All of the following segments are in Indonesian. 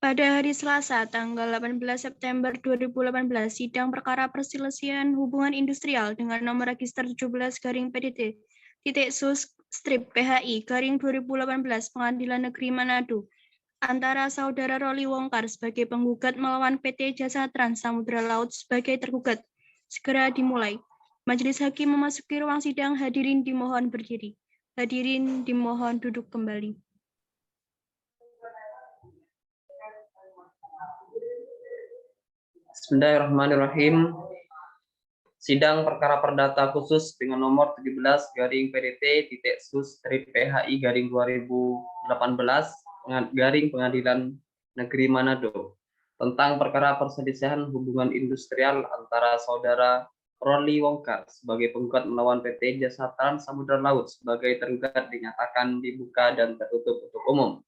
Pada hari Selasa, tanggal 18 September 2018, sidang perkara perselisihan hubungan industrial dengan nomor register 17-PDT /sus PHI 2018 Pengadilan Negeri Manado antara Saudara Roli Wongkar sebagai penggugat melawan PT Jasa Trans Samudra Laut sebagai tergugat segera dimulai. Majelis Hakim memasuki ruang sidang. Hadirin dimohon berdiri. Hadirin dimohon duduk kembali. Bismillahirrahmanirrahim. Sidang perkara perdata khusus dengan nomor 17-PDT/sus-PHI/2018 Pengadilan Negeri Manado tentang perkara perselisihan hubungan industrial antara Saudara Roli Wongkar sebagai penggugat melawan PT Jasa Trans Samudra Laut sebagai tergugat dinyatakan dibuka dan tertutup untuk umum.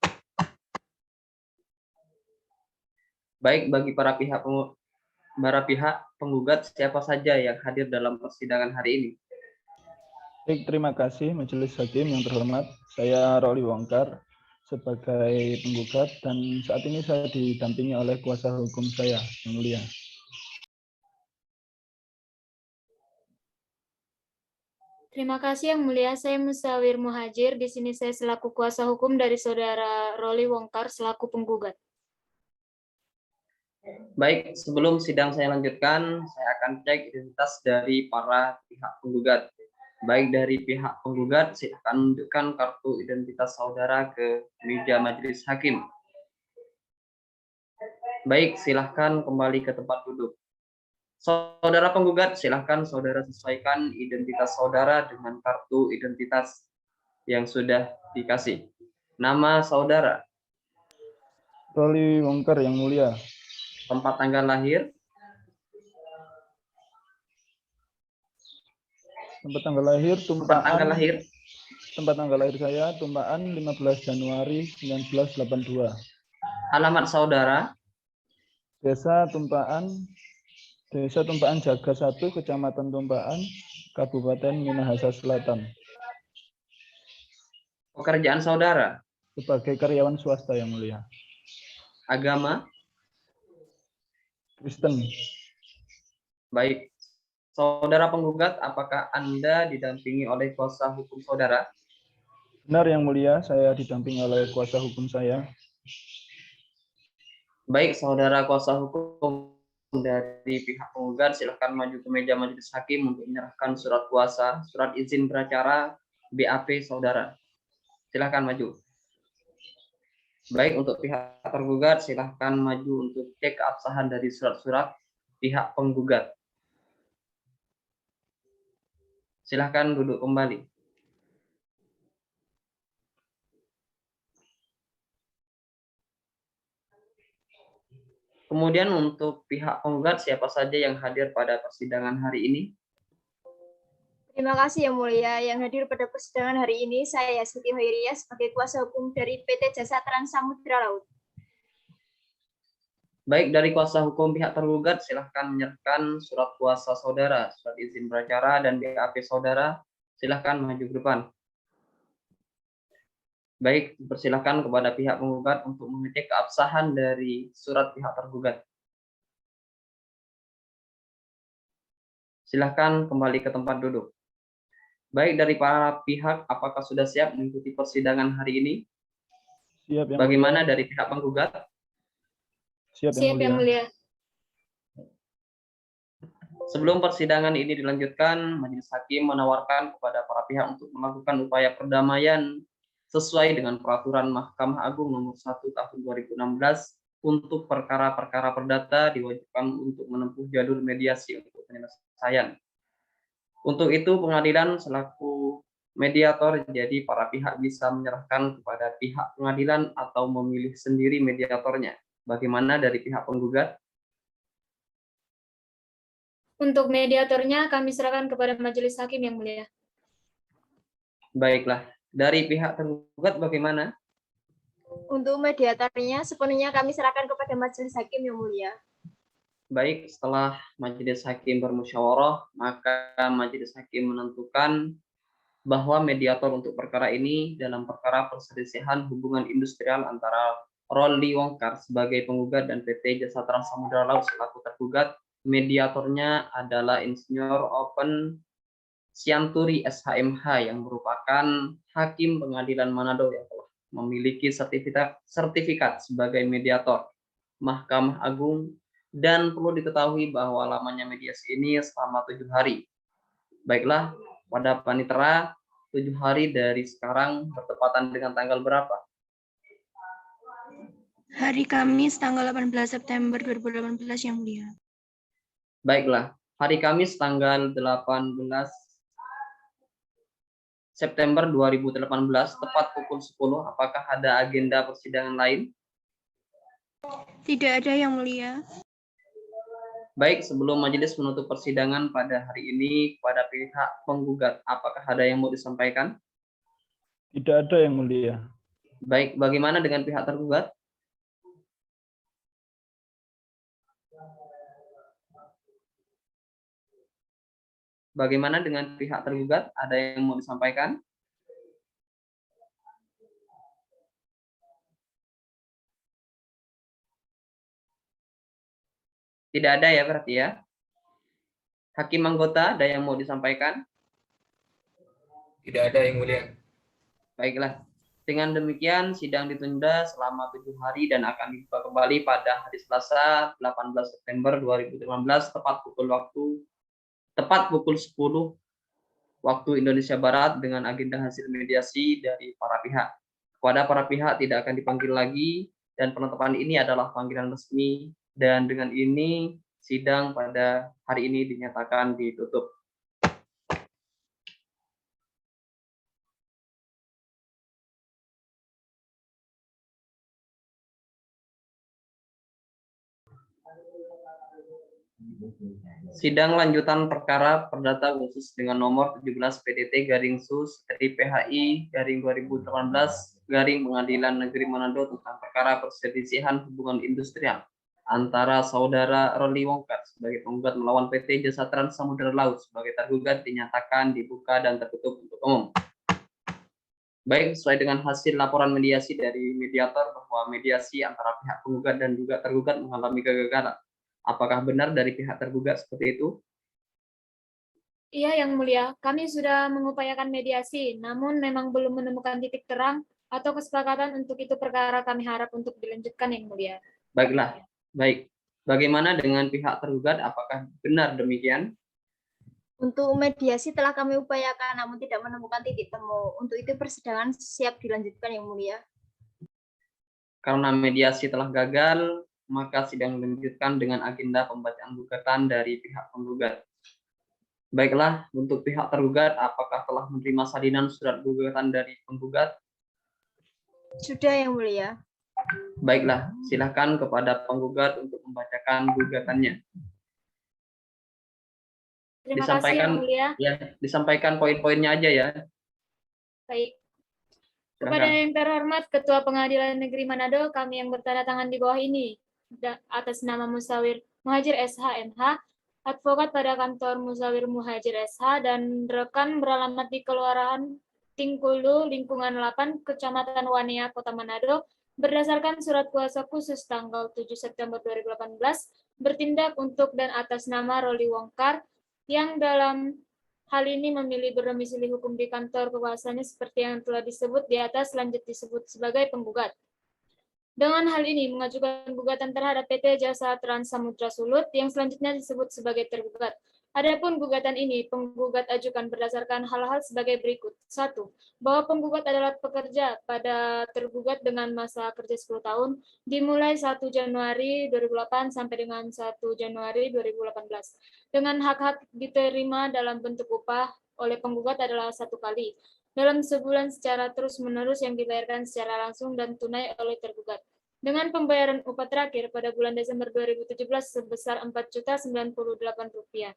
Baik, bagi para pihak penggugat, siapa saja yang hadir dalam persidangan hari ini? Baik, terima kasih Majelis Hakim yang terhormat. Saya Roli Wongkar sebagai penggugat dan saat ini saya didampingi oleh kuasa hukum saya, Yang Mulia. Terima kasih Yang Mulia. Saya Musawir Muhajir. Di sini saya selaku kuasa hukum dari Saudara Roli Wongkar selaku penggugat. Baik, sebelum sidang saya lanjutkan, saya akan cek identitas dari para pihak penggugat. Baik dari pihak penggugat, silakan tunjukkan kartu identitas saudara ke meja majelis hakim. Baik, silahkan kembali ke tempat duduk. Saudara penggugat, silahkan saudara sesuaikan identitas saudara dengan kartu identitas yang sudah dikasih. Nama saudara? Roli Wongkar, Yang Mulia. Tempat tanggal lahir? Tempat tanggal lahir Tumpaan. Tempat tanggal lahir saya Tumpaan 15 Januari 1982. Alamat saudara? Desa Tumpaan Jaga 1, Kecamatan Tumpaan, Kabupaten Minahasa Selatan. Pekerjaan saudara? Sebagai karyawan swasta, Yang Mulia. Agama? Kristen. Baik. Saudara penggugat, apakah Anda didampingi oleh kuasa hukum saudara? Benar, Yang Mulia, saya didampingi oleh kuasa hukum saya. Baik, saudara kuasa hukum dari pihak penggugat, silakan maju ke meja majelis hakim untuk menyerahkan surat kuasa, surat izin beracara, BAP saudara. Silakan maju. Baik, untuk pihak tergugat, silakan maju untuk cek keabsahan dari surat-surat pihak penggugat. Silakan duduk kembali. Kemudian untuk pihak penggugat, siapa saja yang hadir pada persidangan hari ini? Terima kasih Yang Mulia. Yang hadir pada persidangan hari ini, saya Siti Hoiria sebagai kuasa hukum dari PT Jasa Trans Samudra Laut. Baik, dari kuasa hukum pihak tergugat, silahkan menyerahkan surat kuasa saudara, surat izin beracara, dan BAP saudara. Silahkan maju ke depan. Baik, persilahkan kepada pihak penggugat untuk mengecek keabsahan dari surat pihak tergugat. Silahkan kembali ke tempat duduk. Baik, dari para pihak, apakah sudah siap mengikuti persidangan hari ini? Siap, Yang Bagaimana Mulia. dari pihak penggugat? Siap, Yang Mulia. Sebelum persidangan ini dilanjutkan, majelis hakim menawarkan kepada para pihak untuk melakukan upaya perdamaian sesuai dengan peraturan Mahkamah Agung nomor 1 tahun 2016 untuk perkara-perkara perdata diwajibkan untuk menempuh jalur mediasi untuk penyelesaian. Untuk itu pengadilan selaku mediator, jadi para pihak bisa menyerahkan kepada pihak pengadilan atau memilih sendiri mediatornya. Bagaimana dari pihak penggugat? Untuk mediatornya kami serahkan kepada majelis hakim Yang Mulia. Baiklah, dari pihak tergugat bagaimana? Untuk mediatornya sepenuhnya kami serahkan kepada majelis hakim Yang Mulia. Baik, setelah majelis hakim bermusyawarah, maka majelis hakim menentukan bahwa mediator untuk perkara ini dalam perkara perselisihan hubungan industrial antara Rolly Wongkar sebagai penggugat dan PT Jasa Trans Samudra Laut selaku tergugat. Mediatornya adalah Insinyur Open Sianturi SHMH yang merupakan Hakim Pengadilan Manado yang telah memiliki sertifikat sebagai mediator Mahkamah Agung, dan perlu diketahui bahwa lamanya mediasi ini selama 7 hari. Baiklah, pada panitera 7 hari dari sekarang bertepatan dengan tanggal berapa? Hari Kamis tanggal 18 September 2018 yang mulia. Baiklah, hari Kamis tanggal 18 September 2018 tepat pukul 10, apakah ada agenda persidangan lain? Tidak ada yang mulia. Baik, sebelum majelis menutup persidangan pada hari ini kepada pihak penggugat, apakah ada yang mau disampaikan? Tidak ada yang mulia. Baik, bagaimana dengan pihak tergugat? Bagaimana dengan pihak tergugat? Ada yang mau disampaikan? Tidak ada ya berarti ya. Hakim anggota, ada yang mau disampaikan? Tidak ada yang mulia. Baiklah. Dengan demikian, sidang ditunda selama 7 hari dan akan dibuka kembali pada hari Selasa 18 September 2018 tepat pukul 10 waktu Indonesia Barat dengan agenda hasil mediasi dari para pihak. Kepada para pihak tidak akan dipanggil lagi dan penetapan ini adalah panggilan resmi, dan dengan ini sidang pada hari ini dinyatakan ditutup. Sidang lanjutan perkara perdata khusus dengan nomor 17 PDT/PHI/2018/Pengadilan Negeri Manado tentang perkara perselisihan hubungan industrial antara saudara Rolly Wongkar sebagai penggugat melawan PT Jasa Trans Samudra Laut sebagai tergugat dinyatakan dibuka dan tertutup untuk umum. Baik, sesuai dengan hasil laporan mediasi dari mediator bahwa mediasi antara pihak penggugat dan juga tergugat mengalami kegagalan. Apakah benar dari pihak tergugat seperti itu? Iya, Yang Mulia. Kami sudah mengupayakan mediasi, namun memang belum menemukan titik terang atau kesepakatan. Untuk itu perkara kami harap untuk dilanjutkan, Yang Mulia. Baiklah, baik. Bagaimana dengan pihak tergugat? Apakah benar demikian? Untuk mediasi telah kami upayakan, namun tidak menemukan titik temu. Untuk itu persidangan siap dilanjutkan, Yang Mulia. Karena mediasi telah gagal, maka sidang dilanjutkan dengan agenda pembacaan gugatan dari pihak penggugat. Baiklah, untuk pihak tergugat, apakah telah menerima salinan surat gugatan dari penggugat? Sudah, Yang Mulia. Baiklah, silakan kepada penggugat untuk membacakan gugatannya. Terima kasih, Yang Mulia. Ya, disampaikan poin-poinnya aja ya. Baik. Kepada yang terhormat Ketua Pengadilan Negeri Manado, kami yang bertanda tangan di bawah ini, atas nama Musawir Muhajir SH MH, advokat pada kantor Musawir Muhajir SH, dan rekan beralamat di Kelurahan Tingkulu, Lingkungan 8, Kecamatan Wania, Kota Manado, berdasarkan surat kuasa khusus tanggal 7 September 2018, bertindak untuk dan atas nama Rolly Wongkar, yang dalam hal ini memilih berdomisili hukum di kantor kekuasaannya seperti yang telah disebut di atas, lanjut disebut sebagai penggugat. Dengan hal ini mengajukan gugatan terhadap PT Jasa Trans Samudra Sulut yang selanjutnya disebut sebagai tergugat. Adapun gugatan ini penggugat ajukan berdasarkan hal-hal sebagai berikut. 1. Bahwa penggugat adalah pekerja pada tergugat dengan masa kerja 10 tahun dimulai 1 Januari 2008 sampai dengan 1 Januari 2018. Dengan hak-hak diterima dalam bentuk upah oleh penggugat adalah 1 kali dalam sebulan secara terus-menerus yang dibayarkan secara langsung dan tunai oleh tergugat. Dengan pembayaran upah terakhir pada bulan Desember 2017 sebesar Rp4.098.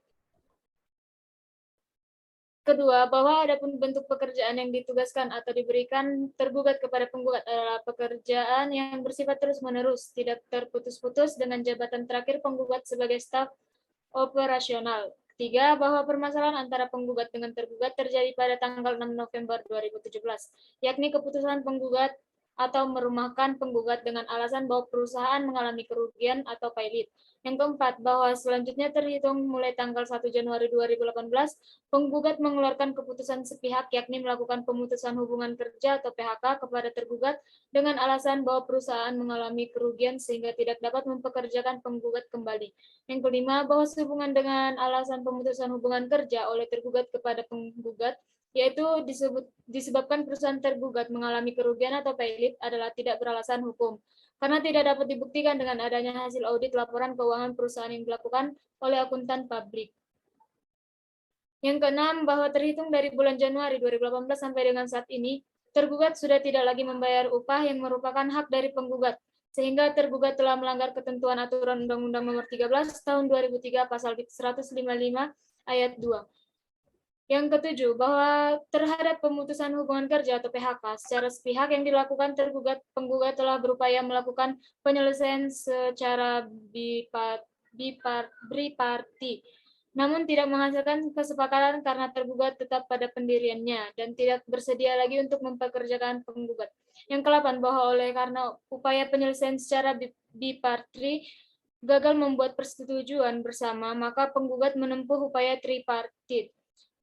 Kedua, bahwa adapun bentuk pekerjaan yang ditugaskan atau diberikan tergugat kepada penggugat adalah pekerjaan yang bersifat terus-menerus, tidak terputus-putus dengan jabatan terakhir penggugat sebagai staf operasional. Ketiga, bahwa permasalahan antara penggugat dengan tergugat terjadi pada tanggal 6 November 2017, yakni keputusan penggugat atau merumahkan penggugat dengan alasan bahwa perusahaan mengalami kerugian atau pailit. Yang keempat, bahwa selanjutnya terhitung mulai tanggal 1 Januari 2018, penggugat mengeluarkan keputusan sepihak yakni melakukan pemutusan hubungan kerja atau PHK kepada tergugat dengan alasan bahwa perusahaan mengalami kerugian sehingga tidak dapat mempekerjakan penggugat kembali. Yang kelima, bahwa sehubungan dengan alasan pemutusan hubungan kerja oleh tergugat kepada penggugat, yaitu disebabkan perusahaan tergugat mengalami kerugian atau pailit adalah tidak beralasan hukum, karena tidak dapat dibuktikan dengan adanya hasil audit laporan keuangan perusahaan yang dilakukan oleh akuntan publik. Yang keenam, bahwa terhitung dari bulan Januari 2018 sampai dengan saat ini, tergugat sudah tidak lagi membayar upah yang merupakan hak dari penggugat, sehingga tergugat telah melanggar ketentuan aturan Undang-Undang Nomor 13 Tahun 2003 Pasal 155 Ayat 2. Yang ketujuh, bahwa terhadap pemutusan hubungan kerja atau PHK secara sepihak yang dilakukan tergugat, penggugat telah berupaya melakukan penyelesaian secara biparti, namun tidak menghasilkan kesepakatan karena tergugat tetap pada pendiriannya dan tidak bersedia lagi untuk mempekerjakan penggugat. Yang ke-8, bahwa oleh karena upaya penyelesaian secara biparti gagal membuat persetujuan bersama, maka penggugat menempuh upaya tripartit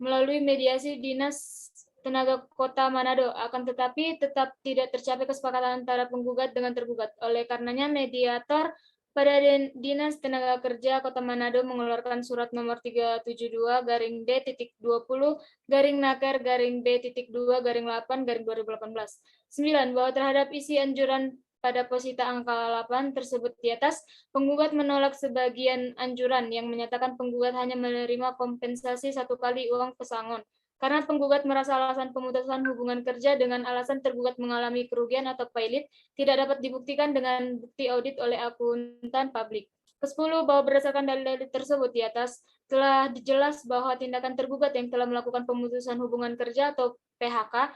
melalui mediasi Dinas Tenaga Kota Manado, akan tetapi tetap tidak tercapai kesepakatan antara penggugat dengan tergugat. Oleh karenanya, mediator pada Dinas Tenaga Kerja Kota Manado mengeluarkan surat nomor 372-D-2-Naker-B-2-8-2018. 9. Bahwa terhadap isi anjuran pada posita angka 8 tersebut di atas, penggugat menolak sebagian anjuran yang menyatakan penggugat hanya menerima kompensasi 1 kali uang pesangon. Karena penggugat merasa alasan pemutusan hubungan kerja dengan alasan tergugat mengalami kerugian atau pailit tidak dapat dibuktikan dengan bukti audit oleh akuntan publik. Ke-10, bahwa berdasarkan dalil-dalil tersebut di atas, telah jelas bahwa tindakan tergugat yang telah melakukan pemutusan hubungan kerja atau PHK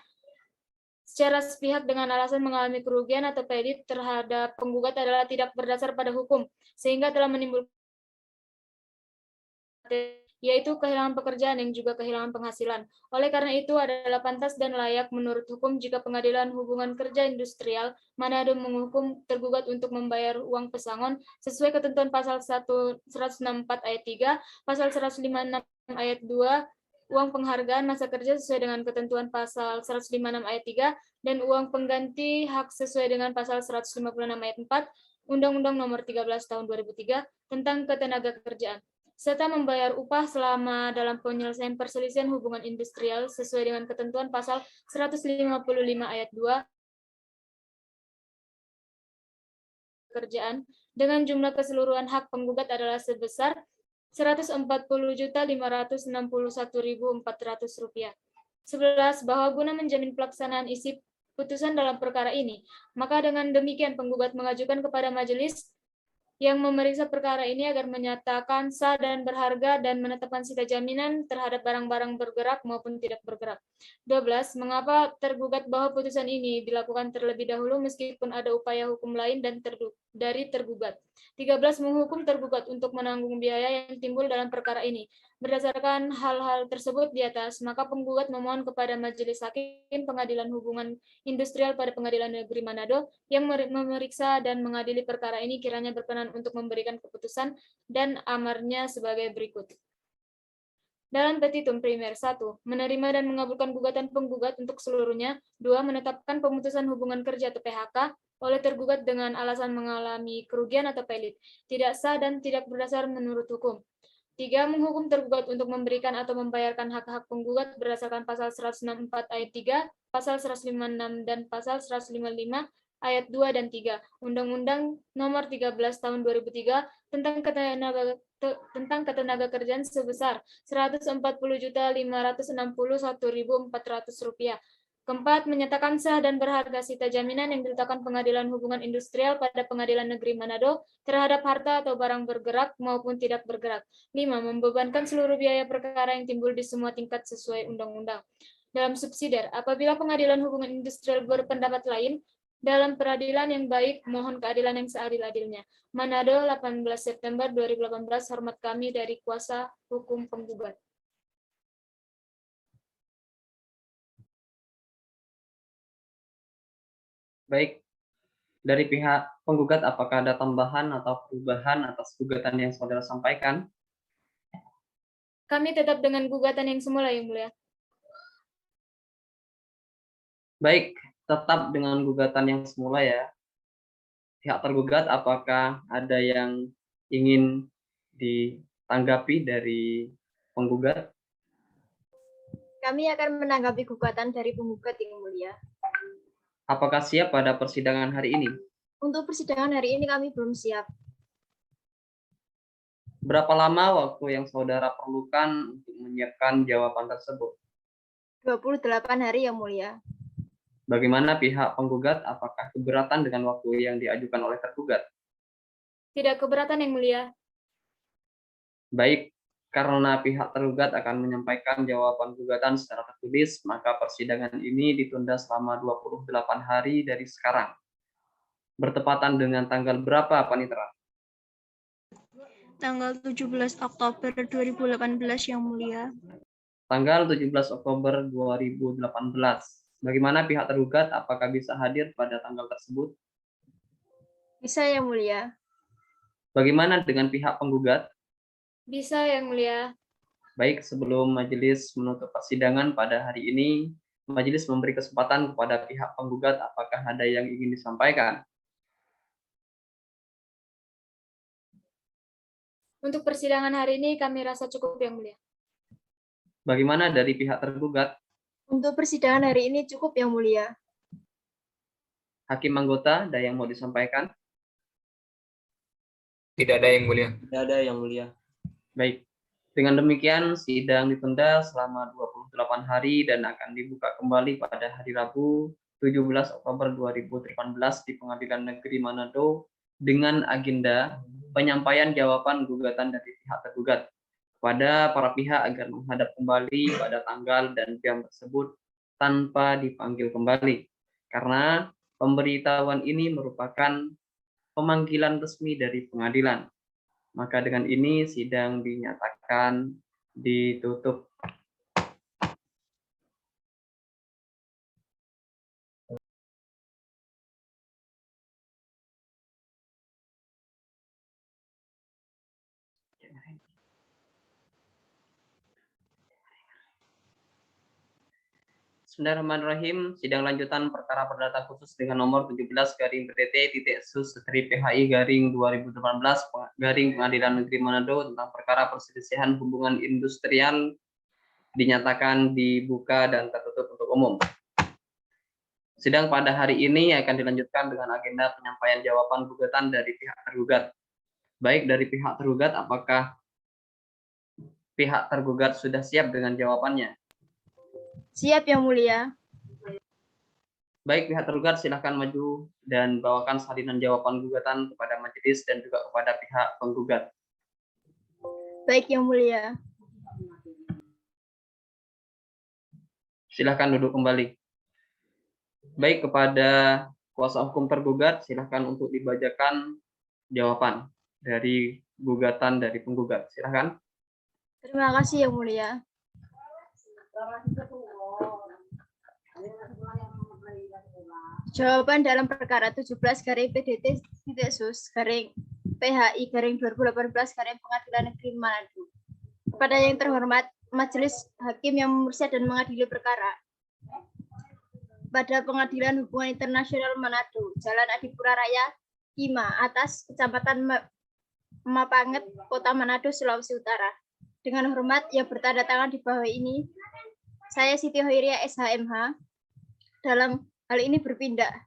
secara sepihak dengan alasan mengalami kerugian atau pailit terhadap penggugat adalah tidak berdasar pada hukum, sehingga telah menimbulkan yaitu kehilangan pekerjaan yang juga kehilangan penghasilan. Oleh karena itu adalah pantas dan layak menurut hukum jika Pengadilan Hubungan Kerja Industrial Manado menghukum tergugat untuk membayar uang pesangon sesuai ketentuan pasal 164 ayat 3, pasal 156 ayat 2, uang penghargaan masa kerja sesuai dengan ketentuan pasal 156 ayat 3, dan uang pengganti hak sesuai dengan pasal 156 ayat 4, Undang-Undang Nomor 13 Tahun 2003 tentang Ketenagakerjaan, serta membayar upah selama dalam penyelesaian perselisihan hubungan industrial sesuai dengan ketentuan pasal 155 ayat 2 kerjaan dengan jumlah keseluruhan hak penggugat adalah sebesar Rp140.561.400. 11. Bahwa guna menjamin pelaksanaan isi putusan dalam perkara ini, maka dengan demikian penggugat mengajukan kepada majelis yang memeriksa perkara ini agar menyatakan sah dan berharga dan menetapkan sita jaminan terhadap barang-barang bergerak maupun tidak bergerak. 12. Mengapa tergugat bahwa putusan ini dilakukan terlebih dahulu meskipun ada upaya hukum lain dan dari tergugat. 13. Menghukum tergugat untuk menanggung biaya yang timbul dalam perkara ini. Berdasarkan hal-hal tersebut di atas, maka penggugat memohon kepada Majelis Hakim Pengadilan Hubungan Industrial pada Pengadilan Negeri Manado yang memeriksa dan mengadili perkara ini kiranya berkenan untuk memberikan keputusan dan amarnya sebagai berikut. Dalam petitum primer 1, menerima dan mengabulkan gugatan penggugat untuk seluruhnya. 2, menetapkan pemutusan hubungan kerja atau PHK oleh tergugat dengan alasan mengalami kerugian atau pailit, tidak sah dan tidak berdasar menurut hukum. 3. Menghukum tergugat untuk memberikan atau membayarkan hak-hak penggugat berdasarkan pasal 164 ayat 3, pasal 156 dan pasal 155 ayat 2 dan 3 Undang-Undang Nomor 13 Tahun 2003 tentang Ketenagakerjaan sebesar Rp140.561.400. Keempat, menyatakan sah dan berharga sita jaminan yang diletakkan Pengadilan Hubungan Industrial pada Pengadilan Negeri Manado terhadap harta atau barang bergerak maupun tidak bergerak. 5. Membebankan seluruh biaya perkara yang timbul di semua tingkat sesuai undang-undang. Dalam subsidiar, apabila Pengadilan Hubungan Industrial berpendapat lain, dalam peradilan yang baik, mohon keadilan yang seadil-adilnya. Manado, 18 September 2018, hormat kami dari kuasa hukum penggugat. Baik, dari pihak penggugat apakah ada tambahan atau perubahan atas gugatan yang saudara sampaikan? Kami tetap dengan gugatan yang semula, Yang Mulia. Baik, tetap dengan gugatan yang semula ya. Pihak tergugat apakah ada yang ingin ditanggapi dari penggugat? Kami akan menanggapi gugatan dari penggugat yang mulia. Apakah siap pada persidangan hari ini? Untuk persidangan hari ini kami belum siap. Berapa lama waktu yang saudara perlukan untuk menyiapkan jawaban tersebut? 28 hari yang mulia. Bagaimana pihak penggugat? Apakah keberatan dengan waktu yang diajukan oleh tergugat? Tidak keberatan, Yang Mulia. Baik, karena pihak tergugat akan menyampaikan jawaban gugatan secara tertulis, maka persidangan ini ditunda selama 28 hari dari sekarang. Bertepatan dengan tanggal berapa, Panitera? Tanggal 17 Oktober 2018 yang mulia. Tanggal 17 Oktober 2018. Bagaimana pihak tergugat? Apakah bisa hadir pada tanggal tersebut? Bisa yang mulia. Bagaimana dengan pihak penggugat? Bisa, Yang Mulia. Baik, sebelum majelis menutup persidangan pada hari ini, majelis memberi kesempatan kepada pihak penggugat apakah ada yang ingin disampaikan. Untuk persidangan hari ini kami rasa cukup, Yang Mulia. Bagaimana dari pihak tergugat? Untuk persidangan hari ini cukup yang mulia. Hakim anggota, ada yang mau disampaikan? Tidak ada, Yang Mulia. Tidak ada, Yang Mulia. Baik, dengan demikian sidang ditunda selama 28 hari dan akan dibuka kembali pada hari Rabu 17 Oktober 2018 di Pengadilan Negeri Manado dengan agenda penyampaian jawaban gugatan dari pihak tergugat kepada para pihak agar menghadap kembali pada tanggal dan jam tersebut tanpa dipanggil kembali. Karena pemberitahuan ini merupakan pemanggilan resmi dari pengadilan. Maka dengan ini sidang dinyatakan ditutup. Bismillahirrahmanirrahim. Sidang lanjutan perkara perdata khusus dengan nomor 17/PT-sus/PHI/2018 Pengadilan Negeri Manado tentang perkara perselisihan hubungan industrial dinyatakan dibuka dan tertutup untuk umum. Sidang pada hari ini akan dilanjutkan dengan agenda penyampaian jawaban gugatan dari pihak tergugat. Baik dari pihak tergugat, apakah pihak tergugat sudah siap dengan jawabannya? Siap yang mulia. Baik, pihak tergugat silakan maju dan bawakan salinan jawaban gugatan kepada majelis dan juga kepada pihak penggugat. Baik yang mulia. Silakan duduk kembali. Baik, kepada kuasa hukum tergugat silakan untuk dibacakan jawaban dari gugatan dari penggugat. Silakan. Terima kasih yang mulia. Jawaban dalam perkara 17/PDT-sus/PHI/2018 Pengadilan Negeri Manado. Kepada yang terhormat Majelis Hakim yang memeriksa dan mengadili perkara pada Pengadilan Hubungan Internasional Manado, Jalan Adipura Raya, Kima, atas Kecamatan Mapanget, Kota Manado, Sulawesi Utara. Dengan hormat yang bertanda tangan di bawah ini, saya Siti Hoiria SHMH dalam hal ini bertindak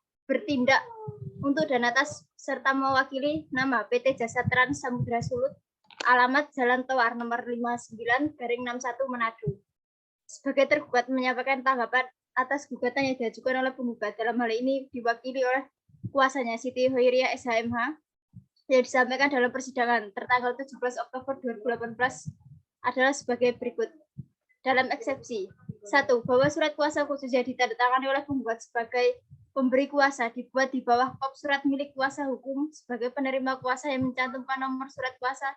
untuk dan atas serta mewakili nama PT Jasa Trans Samudra Sulut, alamat Jalan Toar nomor 59/61 Manado. Sebagai tergugat menyampaikan tanggapan atas gugatan yang diajukan oleh penggugat, dalam hal ini diwakili oleh kuasanya Siti Hoiria SHMH yang disampaikan dalam persidangan tertanggal 17 Oktober 2018 adalah sebagai berikut. Dalam eksepsi 1. Bahwa surat kuasa khusus yang ditandatangani oleh penggugat sebagai pemberi kuasa dibuat di bawah kop surat milik kuasa hukum sebagai penerima kuasa yang mencantumkan nomor surat kuasa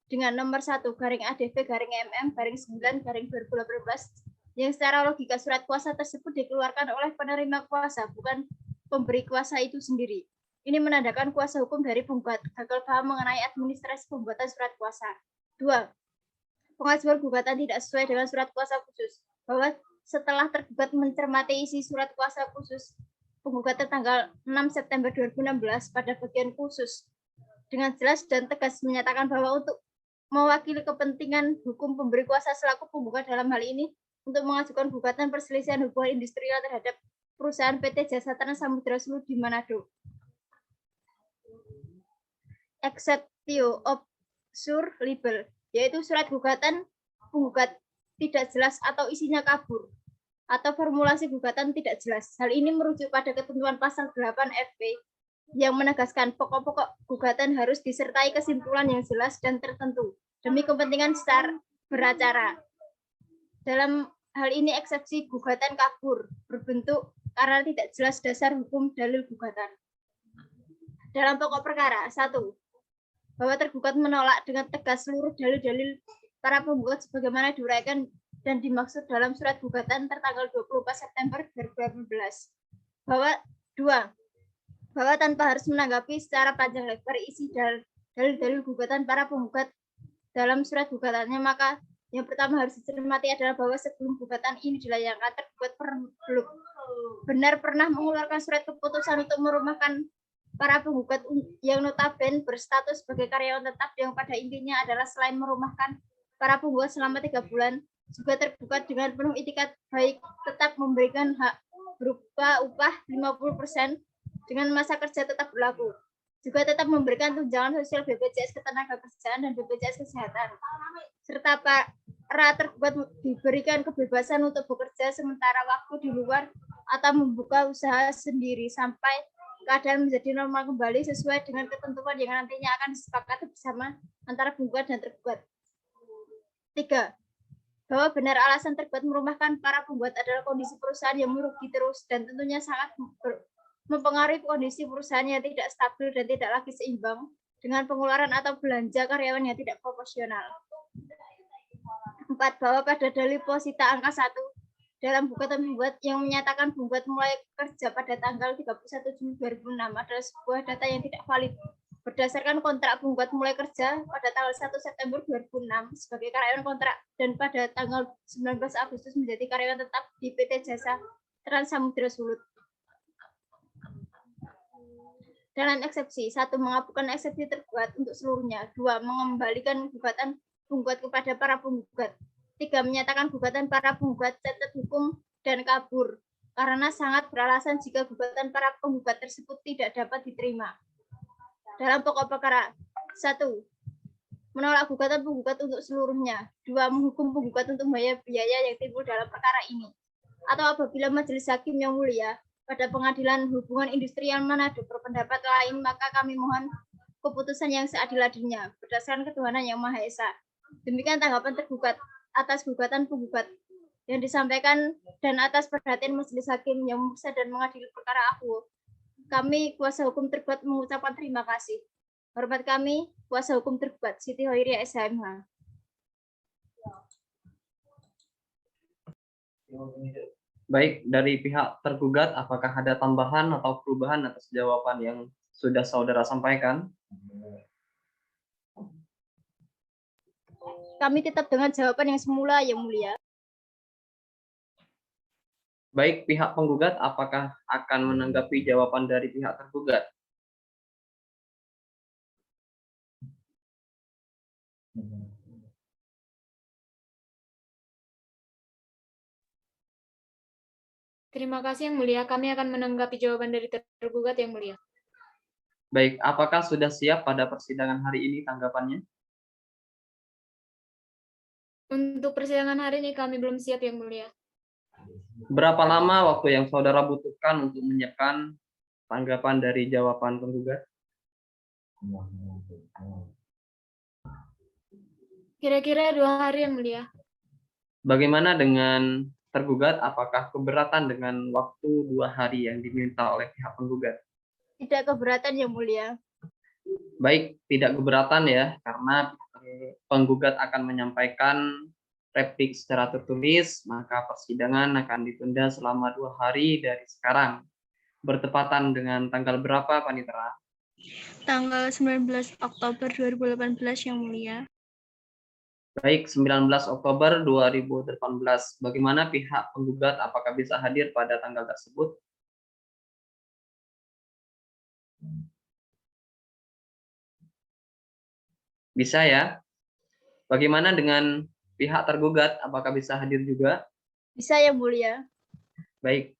dengan nomor 1/ADV/MM/9/2018 yang secara logika surat kuasa tersebut dikeluarkan oleh penerima kuasa bukan pemberi kuasa itu sendiri. Ini menandakan kuasa hukum dari penggugat gagal paham mengenai administrasi pembuatan surat kuasa. 2. Pengajuan gugatan tidak sesuai dengan surat kuasa khusus, bahwa setelah tergugat mencermati isi surat kuasa khusus penggugatan tanggal 6 September 2016 pada bagian khusus dengan jelas dan tegas menyatakan bahwa untuk mewakili kepentingan hukum pemberi kuasa selaku penggugat dalam hal ini untuk mengajukan gugatan perselisihan hubungan industrial terhadap perusahaan PT Jasa Trans Samudra Sulu di Manado. Exceptio obscur libel, yaitu surat gugatan penggugat tidak jelas atau isinya kabur, atau formulasi gugatan tidak jelas. Hal ini merujuk pada ketentuan pasal 8 FP yang menegaskan pokok-pokok gugatan harus disertai kesimpulan yang jelas dan tertentu demi kepentingan secara beracara. Dalam hal ini eksepsi gugatan kabur berbentuk karena tidak jelas dasar hukum dalil gugatan. Dalam pokok perkara, 1. Bahwa tergugat menolak dengan tegas seluruh dalil-dalil para penggugat sebagaimana diuraikan dan dimaksud dalam surat gugatan tertanggal 24 September 2018. Bahwa 2. Bahwa tanpa harus menanggapi secara panjang lebar isi dalil-dalil gugatan para penggugat dalam surat gugatannya, maka yang pertama harus dicermati adalah bahwa sebelum gugatan ini dilayangkan, tergugat belum benar pernah mengeluarkan surat keputusan untuk merumahkan para penggugat yang notabene berstatus sebagai karyawan tetap yang pada intinya adalah selain merumahkan para penggugat selama 3 bulan, juga tergugat dengan penuh itikat baik tetap memberikan hak berupa upah 50% dengan masa kerja tetap berlaku. Juga tetap memberikan tunjangan sosial BPJS Ketenagakerjaan dan BPJS Kesehatan. Serta para tergugat diberikan kebebasan untuk bekerja sementara waktu di luar atau membuka usaha sendiri sampai keadaan menjadi normal kembali sesuai dengan ketentuan yang nantinya akan disepakati bersama antara penggugat dan tergugat. 3. Bahwa benar alasan tergugat merumahkan para penggugat adalah kondisi perusahaan yang merugi terus dan tentunya sangat mempengaruhi kondisi perusahaan yang tidak stabil dan tidak lagi seimbang dengan pengeluaran atau belanja karyawan yang tidak proporsional. 4. Bahwa pada dalil posita angka 1 dalam gugatan penggugat yang menyatakan penggugat mulai kerja pada tanggal 31 Juli 2006 adalah sebuah data yang tidak valid. Berdasarkan kontrak penggugat mulai kerja pada tanggal 1 September 2006 sebagai karyawan kontrak dan pada tanggal 19 Agustus menjadi karyawan tetap di PT Jasa Trans Samudra Sulut. Dengan eksepsi, 1. Mengabulkan eksepsi tergugat untuk seluruhnya. 2. Mengembalikan gugatan penggugat kepada para penggugat. 3. Menyatakan gugatan para penggugat cacat hukum dan kabur karena sangat beralasan jika gugatan para penggugat tersebut tidak dapat diterima. Dalam pokok perkara, 1. Menolak gugatan penggugat untuk seluruhnya. 2. Menghukum penggugat untuk membayar biaya yang timbul dalam perkara ini. Atau apabila majelis hakim yang mulia pada Pengadilan Hubungan Industrial Manado berpendapat lain, maka kami mohon keputusan yang seadil-adilnya berdasarkan ketuhanan yang Maha Esa. Demikian tanggapan tergugat atas gugatan penggugat yang disampaikan dan atas perhatian majelis hakim yang memeriksa dan mengadili perkara aku. Kami kuasa hukum tergugat mengucapkan terima kasih. Hormat kami kuasa hukum tergugat Siti Hoiria SHMH. Baik, dari pihak tergugat apakah ada tambahan atau perubahan atas jawaban yang sudah saudara sampaikan? Kami tetap dengan jawaban yang semula, Yang Mulia. Baik, pihak penggugat apakah akan menanggapi jawaban dari pihak tergugat? Terima kasih Yang Mulia, kami akan menanggapi jawaban dari tergugat Yang Mulia. Baik, apakah sudah siap pada persidangan hari ini tanggapannya? Untuk persidangan hari ini kami belum siap Yang Mulia. Berapa lama waktu yang saudara butuhkan untuk menyiapkan tanggapan dari jawaban penggugat? Kira-kira 2 hari Yang Mulia. Bagaimana dengan tergugat? Apakah keberatan dengan waktu 2 hari yang diminta oleh pihak penggugat? Tidak keberatan, Yang Mulia. Baik, tidak keberatan ya, karena penggugat akan menyampaikan replik secara tertulis, maka persidangan akan ditunda selama 2 hari dari sekarang. bertepatan dengan tanggal berapa, Panitera? Tanggal 19 Oktober 2018 yang mulia. Baik, 19 Oktober 2018. Bagaimana pihak penggugat, apakah bisa hadir pada tanggal tersebut? Bisa ya. Bagaimana dengan pihak tergugat, apakah bisa hadir juga? Bisa yang mulia. Baik.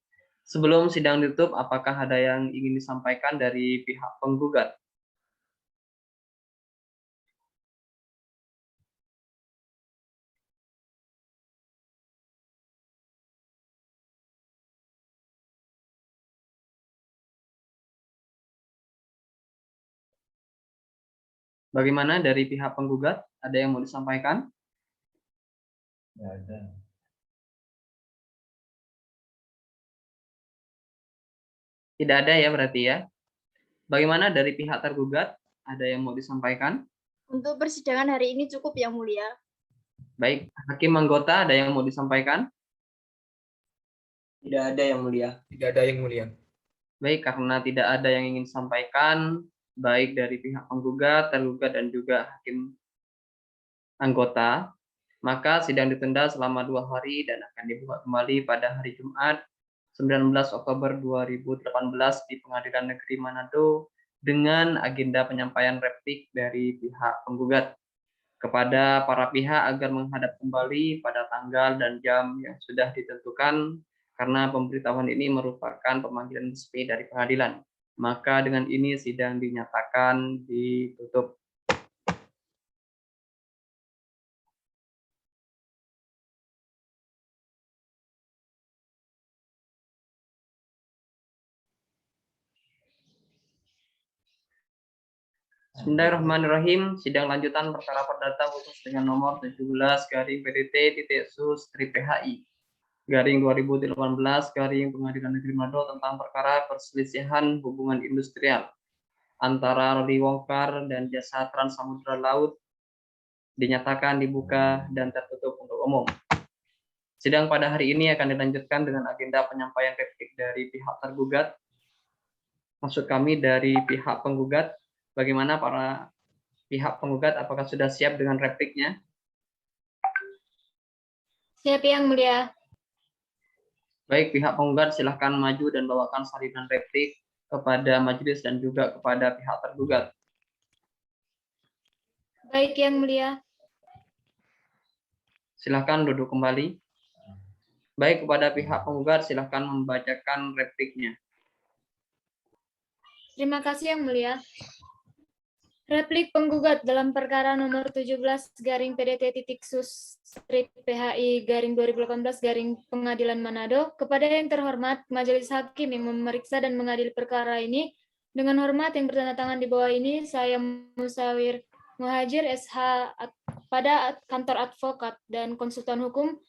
Sebelum sidang ditutup, apakah ada yang ingin disampaikan dari pihak penggugat? Bagaimana dari pihak penggugat? Ada yang mau disampaikan? Tidak ada. Tidak ada ya berarti ya. Bagaimana dari pihak tergugat? Ada yang mau disampaikan? Untuk persidangan hari ini cukup yang mulia. Baik, hakim anggota ada yang mau disampaikan? Tidak ada yang mulia. Tidak ada yang mulia. Baik, karena tidak ada yang ingin disampaikan, baik dari pihak penggugat, tergugat, dan juga hakim anggota, maka sidang ditunda selama 2 hari dan akan dibuka kembali pada hari Jumat 19 Oktober 2018 di Pengadilan Negeri Manado dengan agenda penyampaian replik dari pihak penggugat kepada para pihak agar menghadap kembali pada tanggal dan jam yang sudah ditentukan karena pemberitahuan ini merupakan pemanggilan resmi dari pengadilan. Maka dengan ini sidang dinyatakan ditutup. Bismillahirrahmanirrahim. Sidang lanjutan perkara perdata khusus dengan nomor 17/PDT.Sus/PHI garing 2018 garing Pengadilan Negeri Manado tentang perkara perselisihan hubungan industrial antara Roli Wongkar dan Jasa Trans Samudra Laut dinyatakan dibuka dan tertutup untuk umum. Sidang pada hari ini akan dilanjutkan dengan agenda penyampaian replik dari pihak tergugat. Maksud kami dari pihak penggugat. Bagaimana para pihak penggugat, apakah sudah siap dengan repliknya? Siap yang mulia. Baik, pihak penggugat silahkan maju dan bawakan salinan replik kepada majelis dan juga kepada pihak tergugat. Baik yang mulia. Silahkan duduk kembali. Baik, kepada pihak penggugat silahkan membacakan repliknya. Terima kasih yang mulia. Replik penggugat dalam perkara nomor 17/PDT.Sus/PHI garing 2018 garing Pengadilan Manado kepada yang terhormat Majelis Hakim yang memeriksa dan mengadili perkara ini. Dengan hormat yang bertanda tangan di bawah ini, saya Musawir Muhajir SH pada kantor advokat dan konsultan hukum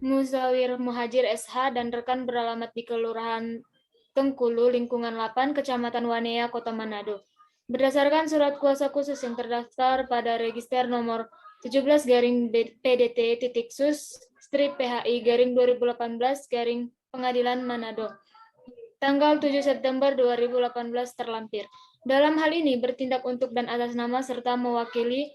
Musawir Muhajir SH dan rekan beralamat di Kelurahan Tengkulu, Lingkungan 8, Kecamatan Wanea, Kota Manado. Berdasarkan surat kuasa khusus yang terdaftar pada register nomor 17/PDT.Sus/PHI garing 2018 garing Pengadilan Manado. Tanggal 7 September 2018 terlampir. Dalam hal ini bertindak untuk dan atas nama serta mewakili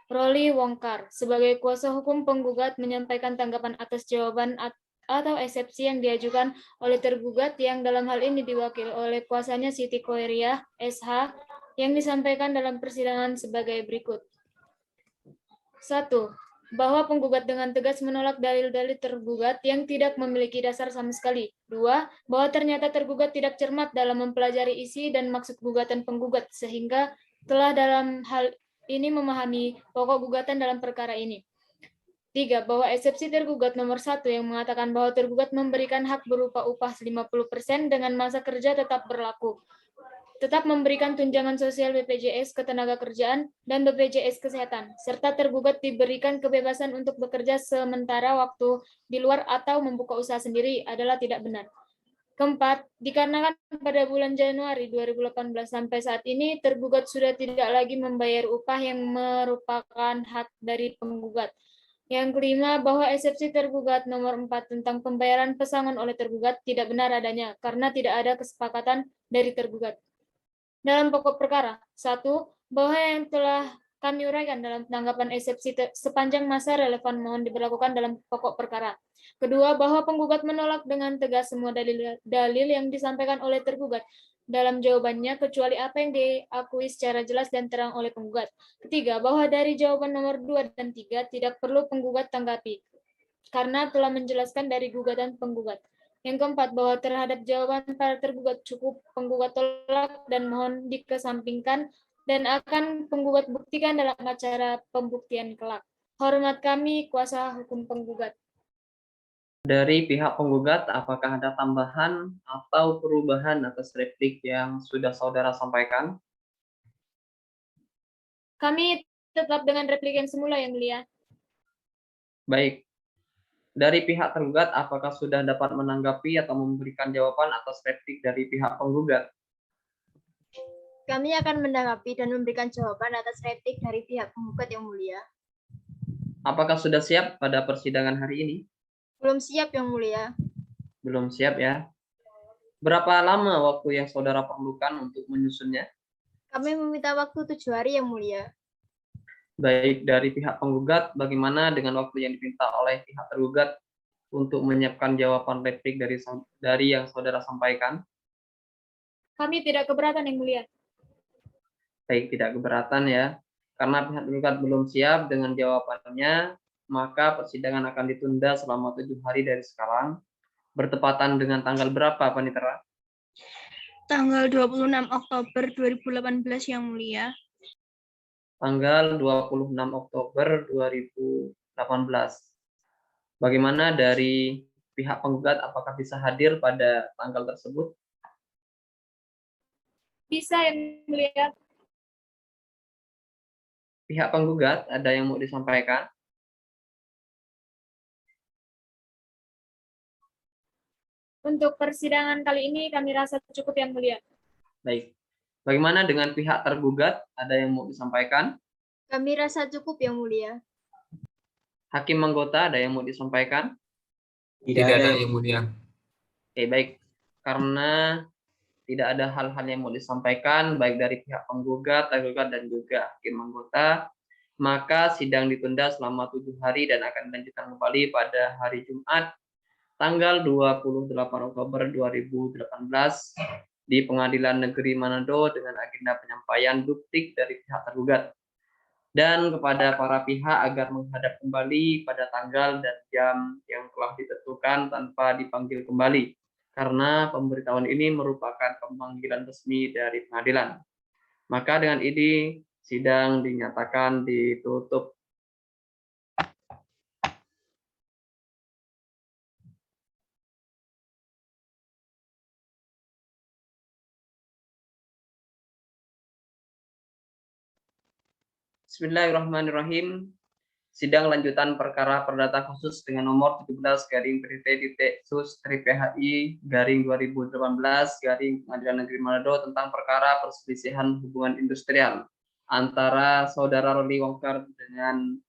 Roli Wongkar sebagai kuasa hukum penggugat menyampaikan tanggapan atas jawaban atau eksepsi yang diajukan oleh tergugat yang dalam hal ini diwakili oleh kuasanya Siti Khoiriah SH yang disampaikan dalam persidangan sebagai berikut. 1. Bahwa penggugat dengan tegas menolak dalil-dalil tergugat yang tidak memiliki dasar sama sekali. 2. Bahwa ternyata tergugat tidak cermat dalam mempelajari isi dan maksud gugatan penggugat sehingga telah dalam hal ini memahami pokok gugatan dalam perkara ini. 3. Bahwa eksepsi tergugat nomor 1 yang mengatakan bahwa tergugat memberikan hak berupa upah 50% dengan masa kerja tetap berlaku. Tetap memberikan tunjangan sosial BPJS Ketenagakerjaan dan BPJS Kesehatan, serta tergugat diberikan kebebasan untuk bekerja sementara waktu di luar atau membuka usaha sendiri adalah tidak benar. Keempat, dikarenakan pada bulan Januari 2018 sampai saat ini tergugat sudah tidak lagi membayar upah yang merupakan hak dari penggugat. Yang kelima, bahwa eksepsi tergugat nomor 4 tentang pembayaran pesangon oleh tergugat tidak benar adanya karena tidak ada kesepakatan dari tergugat. Dalam pokok perkara, 1. Bahwa yang telah kami uraikan dalam penanggapan eksepsi sepanjang masa relevan mohon diberlakukan dalam pokok perkara. Kedua, bahwa penggugat menolak dengan tegas semua dalil yang disampaikan oleh tergugat dalam jawabannya kecuali apa yang diakui secara jelas dan terang oleh penggugat. Ketiga, bahwa dari jawaban nomor 2 dan 3 tidak perlu penggugat tanggapi karena telah menjelaskan dari gugatan penggugat. Yang keempat, bahwa terhadap jawaban para tergugat cukup penggugat tolak dan mohon dikesampingkan dan akan penggugat buktikan dalam acara pembuktian kelak. Hormat kami, kuasa hukum penggugat. Dari pihak penggugat, apakah ada tambahan atau perubahan atas replik yang sudah saudara sampaikan? Kami tetap dengan replik yang semula, Yang Mulia. Baik. Dari pihak tergugat, apakah sudah dapat menanggapi atau memberikan jawaban atas replik dari pihak penggugat? Kami akan menanggapi dan memberikan jawaban atas replik dari pihak penggugat Yang Mulia. Apakah sudah siap pada persidangan hari ini? Belum siap Yang Mulia. Belum siap ya. Berapa lama waktu yang saudara perlukan untuk menyusunnya? Kami meminta waktu 7 hari Yang Mulia. Baik, dari pihak penggugat, bagaimana dengan waktu yang diminta oleh pihak tergugat untuk menyiapkan jawaban replik dari yang saudara sampaikan? Kami tidak keberatan, Yang Mulia. Baik, tidak keberatan ya. Karena pihak tergugat belum siap dengan jawabannya, maka persidangan akan ditunda selama 7 hari dari sekarang. Bertepatan dengan tanggal berapa, Panitera? Tanggal 26 Oktober 2018 Yang Mulia. Tanggal 26 Oktober 2018. Bagaimana dari pihak penggugat, apakah bisa hadir pada tanggal tersebut? Bisa, Yang Mulia. Pihak penggugat, ada yang mau disampaikan? Untuk persidangan kali ini kami rasa cukup, Yang Mulia. Baik. Bagaimana dengan pihak tergugat? Ada yang mau disampaikan? Kami rasa cukup Yang Mulia. Hakim anggota, ada yang mau disampaikan? Tidak ada, Yang Mulia. Oke, baik. Karena tidak ada hal-hal yang mau disampaikan, baik dari pihak penggugat, tergugat, dan juga hakim anggota, maka sidang ditunda selama 7 hari dan akan dilanjutkan kembali pada hari Jumat, tanggal 28 Oktober 2018, di Pengadilan Negeri Manado dengan agenda penyampaian duplik dari pihak tergugat. Dan kepada para pihak agar menghadap kembali pada tanggal dan jam yang telah ditentukan tanpa dipanggil kembali. Karena pemberitahuan ini merupakan pemanggilan resmi dari pengadilan. Maka dengan ini sidang dinyatakan ditutup. Bismillahirrahmanirrahim. Sidang lanjutan perkara perdata khusus dengan nomor 17/PT-Sus/PHI/2018 Pengadilan Negeri Manado tentang perkara perselisihan hubungan industrial antara Saudara Roli Wongkar dengan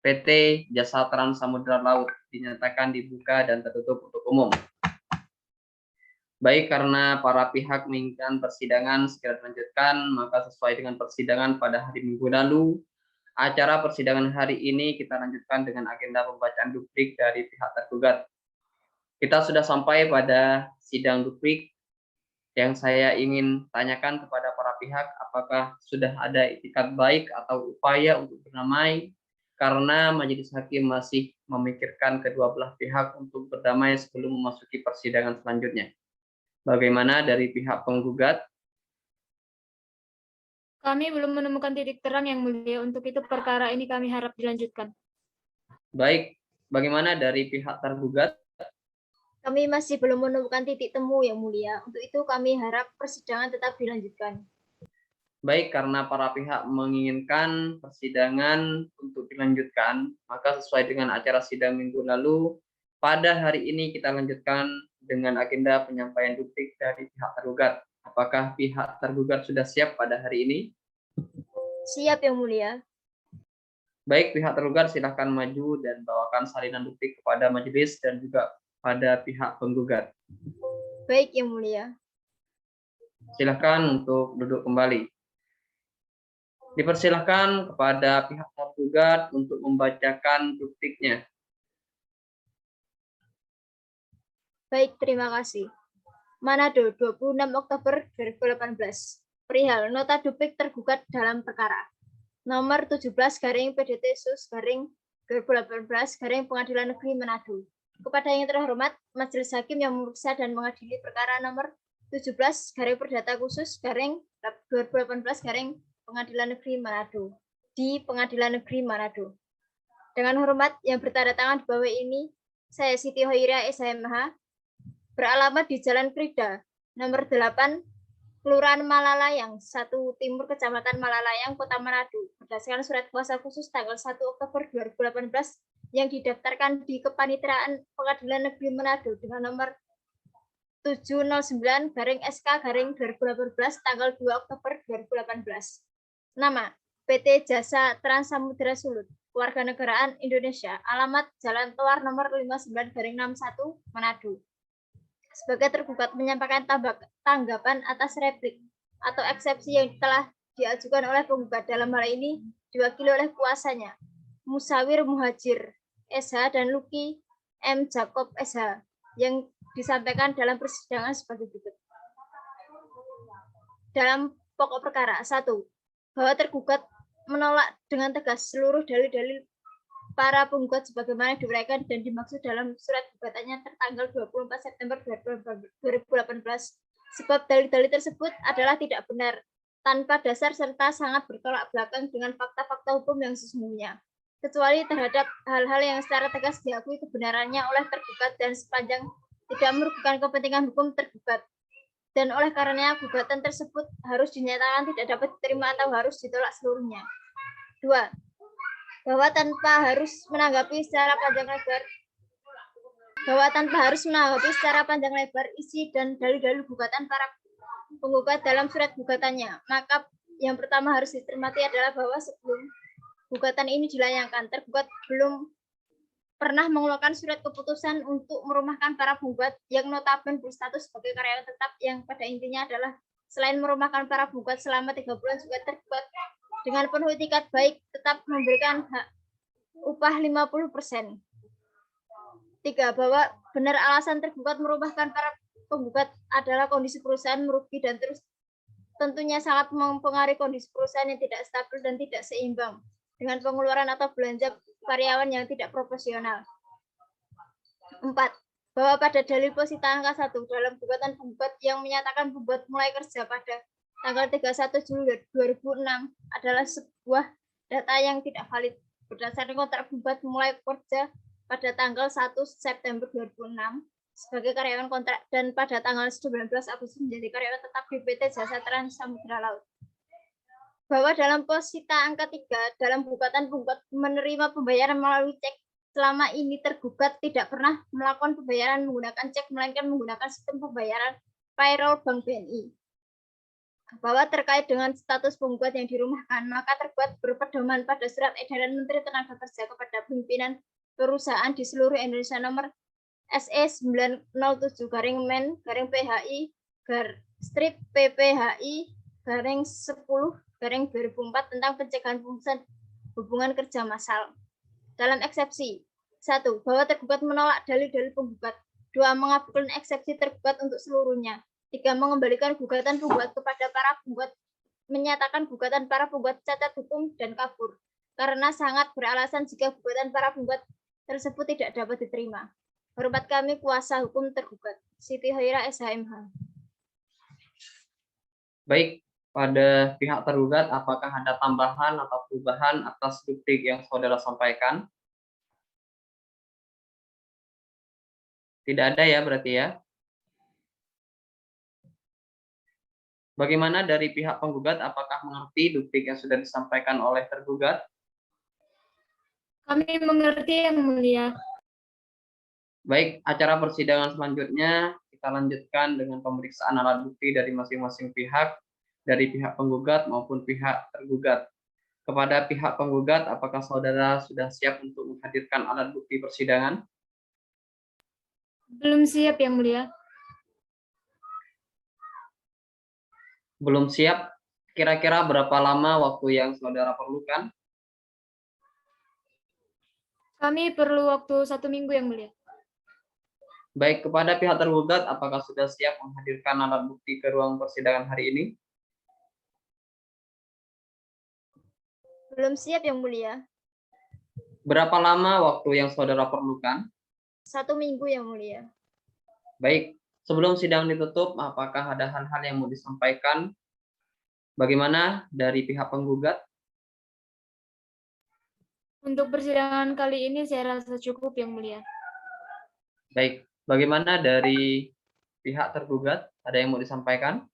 PT Jasa Trans Samudra Laut dinyatakan dibuka dan tertutup untuk umum. Baik, karena para pihak menginginkan persidangan segera dilanjutkan, maka sesuai dengan persidangan pada hari Minggu lalu, acara persidangan hari ini kita lanjutkan dengan agenda pembacaan duplik dari pihak tergugat. Kita sudah sampai pada sidang duplik yang saya ingin tanyakan kepada para pihak, apakah sudah ada itikat baik atau upaya untuk berdamai, karena majelis hakim masih memikirkan kedua belah pihak untuk berdamai sebelum memasuki persidangan selanjutnya. Bagaimana dari pihak penggugat? Kami belum menemukan titik terang, Yang Mulia. Untuk itu perkara ini kami harap dilanjutkan. Baik, bagaimana dari pihak tergugat? Kami masih belum menemukan titik temu Yang Mulia. Untuk itu kami harap persidangan tetap dilanjutkan. Baik, karena para pihak menginginkan persidangan untuk dilanjutkan, maka sesuai dengan acara sidang minggu lalu, pada hari ini kita lanjutkan dengan agenda penyampaian duplik dari pihak tergugat. Apakah pihak tergugat sudah siap pada hari ini? Siap Yang Mulia. Baik, pihak tergugat silakan maju dan bawakan salinan bukti kepada majelis dan juga pada pihak penggugat. Baik, Yang Mulia. Silakan untuk duduk kembali. Dipersilakan kepada pihak tergugat untuk membacakan dupliknya. Baik, terima kasih. Manado, 26 Oktober 2018. Perihal nota duplik tergugat dalam perkara nomor 17 garing PDT Sus garing 2018 garing Pengadilan Negeri Manado. Kepada yang terhormat Majelis Hakim yang memeriksa dan mengadili perkara nomor 17 garing Perdata Khusus garing 2018 garing Pengadilan Negeri Manado di Pengadilan Negeri Manado. Dengan hormat yang bertanda tangan di bawah ini, saya Siti Hoira SHMH, beralamat di Jalan Krida, nomor 8, Kelurahan Malalayang, 1 Timur, Kecamatan Malalayang, Kota Manado, berdasarkan surat kuasa khusus tanggal 1 Oktober 2018 yang didaftarkan di Kepanitraan Pengadilan Negeri Manado dengan nomor 709 garing SK garing 2018 tanggal 2 Oktober 2018. Nama, PT Jasa Trans Samudra Sulut, Kewarganegaraan Indonesia, alamat Jalan Toar nomor 59 garing 61, Manado. Sebagai tergugat menyampaikan tanggapan atas replik atau eksepsi yang telah diajukan oleh penggugat, dalam hal ini diwakili oleh kuasanya Musawir Muhajir SH dan Luki M. Jacob SH yang disampaikan dalam persidangan sebagai berikut. Dalam pokok perkara, 1. Bahwa tergugat menolak dengan tegas seluruh dalil-dalil para penggugat sebagaimana diuraikan dan dimaksud dalam surat gugatannya tertanggal 24 September 2018, sebab dalil-dalil tersebut adalah tidak benar, tanpa dasar serta sangat bertolak belakang dengan fakta-fakta hukum yang sesungguhnya, kecuali terhadap hal-hal yang secara tegas diakui kebenarannya oleh tergugat dan sepanjang tidak merugikan kepentingan hukum tergugat, dan oleh karenanya gugatan tersebut harus dinyatakan tidak dapat diterima atau harus ditolak seluruhnya. 2. Bahwa tanpa harus menanggapi secara panjang lebar isi dan dalil-dalil gugatan para penggugat dalam surat gugatannya, maka yang pertama harus dicermati adalah bahwa sebelum gugatan ini dilayangkan, tergugat belum pernah mengeluarkan surat keputusan untuk merumahkan para penggugat yang notabene berstatus sebagai karyawan tetap, yang pada intinya adalah selain merumahkan para penggugat selama 3 bulan, juga tergugat dengan penuh itikat baik tetap memberikan hak upah 50%. 3. Bahwa benar alasan tergugat merumahkan para penggugat adalah kondisi perusahaan merugi dan terus tentunya sangat mempengaruhi kondisi perusahaan yang tidak stabil dan tidak seimbang dengan pengeluaran atau belanja karyawan yang tidak proporsional. 4. Bahwa pada dalil posita angka 1 dalam gugatan penggugat yang menyatakan penggugat mulai kerja pada tanggal 31 Juli 2006 adalah sebuah data yang tidak valid. Berdasarkan kontrak penggugat mulai kerja pada tanggal 1 September 2006 sebagai karyawan kontrak dan pada tanggal 19 Agustus menjadi karyawan tetap di PT Jasa Trans Samudra Laut. Bahwa dalam posita angka 3 dalam gugatan penggugat menerima pembayaran melalui cek, selama ini tergugat tidak pernah melakukan pembayaran menggunakan cek melainkan menggunakan sistem pembayaran payroll Bank BNI. Bahwa terkait dengan status penggugat yang dirumahkan, maka tergugat berpedoman pada surat edaran Menteri Tenaga Kerja kepada pimpinan perusahaan di seluruh Indonesia nomor SE 907 garing Men garing PHI strip PPHI garing 10 garing 2004 tentang pencegahan pemutusan hubungan kerja massal. Dalam eksepsi, 1. Bahwa tergugat menolak dalil-dalil penggugat. 2. Mengabulkan eksepsi tergugat untuk seluruhnya. 3. Mengembalikan gugatan penggugat kepada para penggugat, menyatakan gugatan para penggugat cacat hukum dan kabur, karena sangat beralasan jika gugatan para penggugat tersebut tidak dapat diterima. Hormat kami kuasa hukum tergugat. Siti Hoira SHMH. Baik, pada pihak tergugat apakah ada tambahan atau perubahan atas duplik yang saudara sampaikan? Tidak ada ya berarti ya. Bagaimana dari pihak penggugat, apakah mengerti duplik yang sudah disampaikan oleh tergugat? Kami mengerti, Yang Mulia. Baik, acara persidangan selanjutnya kita lanjutkan dengan pemeriksaan alat bukti dari masing-masing pihak, dari pihak penggugat maupun pihak tergugat. Kepada pihak penggugat, apakah saudara sudah siap untuk menghadirkan alat bukti persidangan? Belum siap, Yang Mulia. Belum siap? Kira-kira berapa lama waktu yang saudara perlukan? Kami perlu waktu 1 minggu, Yang Mulia. Baik, kepada pihak tergugat, apakah sudah siap menghadirkan alat bukti ke ruang persidangan hari ini? Belum siap, Yang Mulia. Berapa lama waktu yang saudara perlukan? 1 minggu, Yang Mulia. Baik, sebelum sidang ditutup, apakah ada hal-hal yang mau disampaikan? Bagaimana dari pihak penggugat? Untuk persidangan kali ini saya rasa cukup, Yang Mulia. Baik, bagaimana dari pihak tergugat? Ada yang mau disampaikan?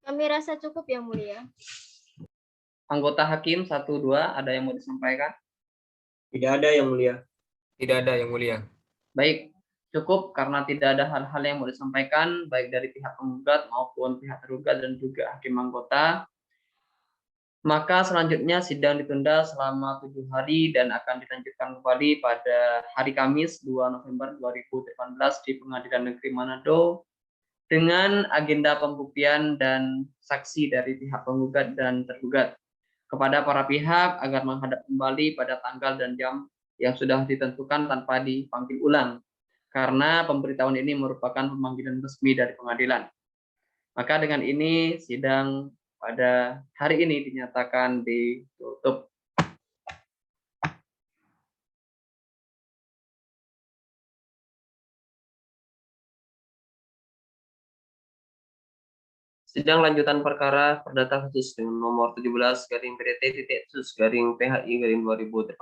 Kami rasa cukup, Yang Mulia. Anggota hakim 1-2, ada yang mau disampaikan? Tidak ada, Yang Mulia. Tidak ada, Yang Mulia. Baik, cukup karena tidak ada hal-hal yang mau disampaikan, baik dari pihak penggugat maupun pihak tergugat dan juga hakim anggota. Maka selanjutnya sidang ditunda selama 7 hari dan akan dilanjutkan kembali pada hari Kamis 2 November 2018 di Pengadilan Negeri Manado dengan agenda pembuktian dan saksi dari pihak penggugat dan tergugat kepada para pihak agar menghadap kembali pada tanggal dan jam yang sudah ditentukan tanpa dipanggil ulang, karena pemberitahuan ini merupakan pemanggilan resmi dari pengadilan. Maka dengan ini sidang pada hari ini dinyatakan ditutup. Sidang lanjutan perkara perdata khusus dengan nomor 17 garing PDT-PHI garing 2018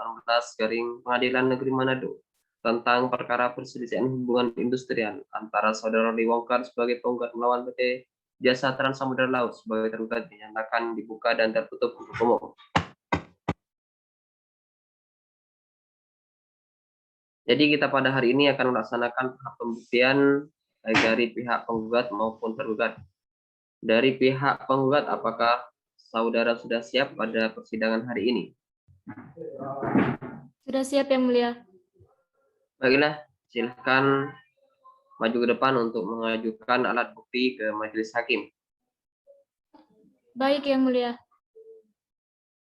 garing Pengadilan Negeri Manado tentang perkara perselisihan hubungan industrial antara saudara Roli Wongkar sebagai penggugat melawan PT Jasa Trans Samudra Laut sebagai tergugat dinyatakan dibuka dan tertutup untuk umum. Jadi kita pada hari ini akan melaksanakan tahap pembuktian baik dari pihak penggugat maupun tergugat. Dari pihak penggugat, apakah saudara sudah siap pada persidangan hari ini? Sudah siap, Yang Mulia. Baiklah, silakan maju ke depan untuk mengajukan alat bukti ke majelis hakim. Baik, Yang Mulia.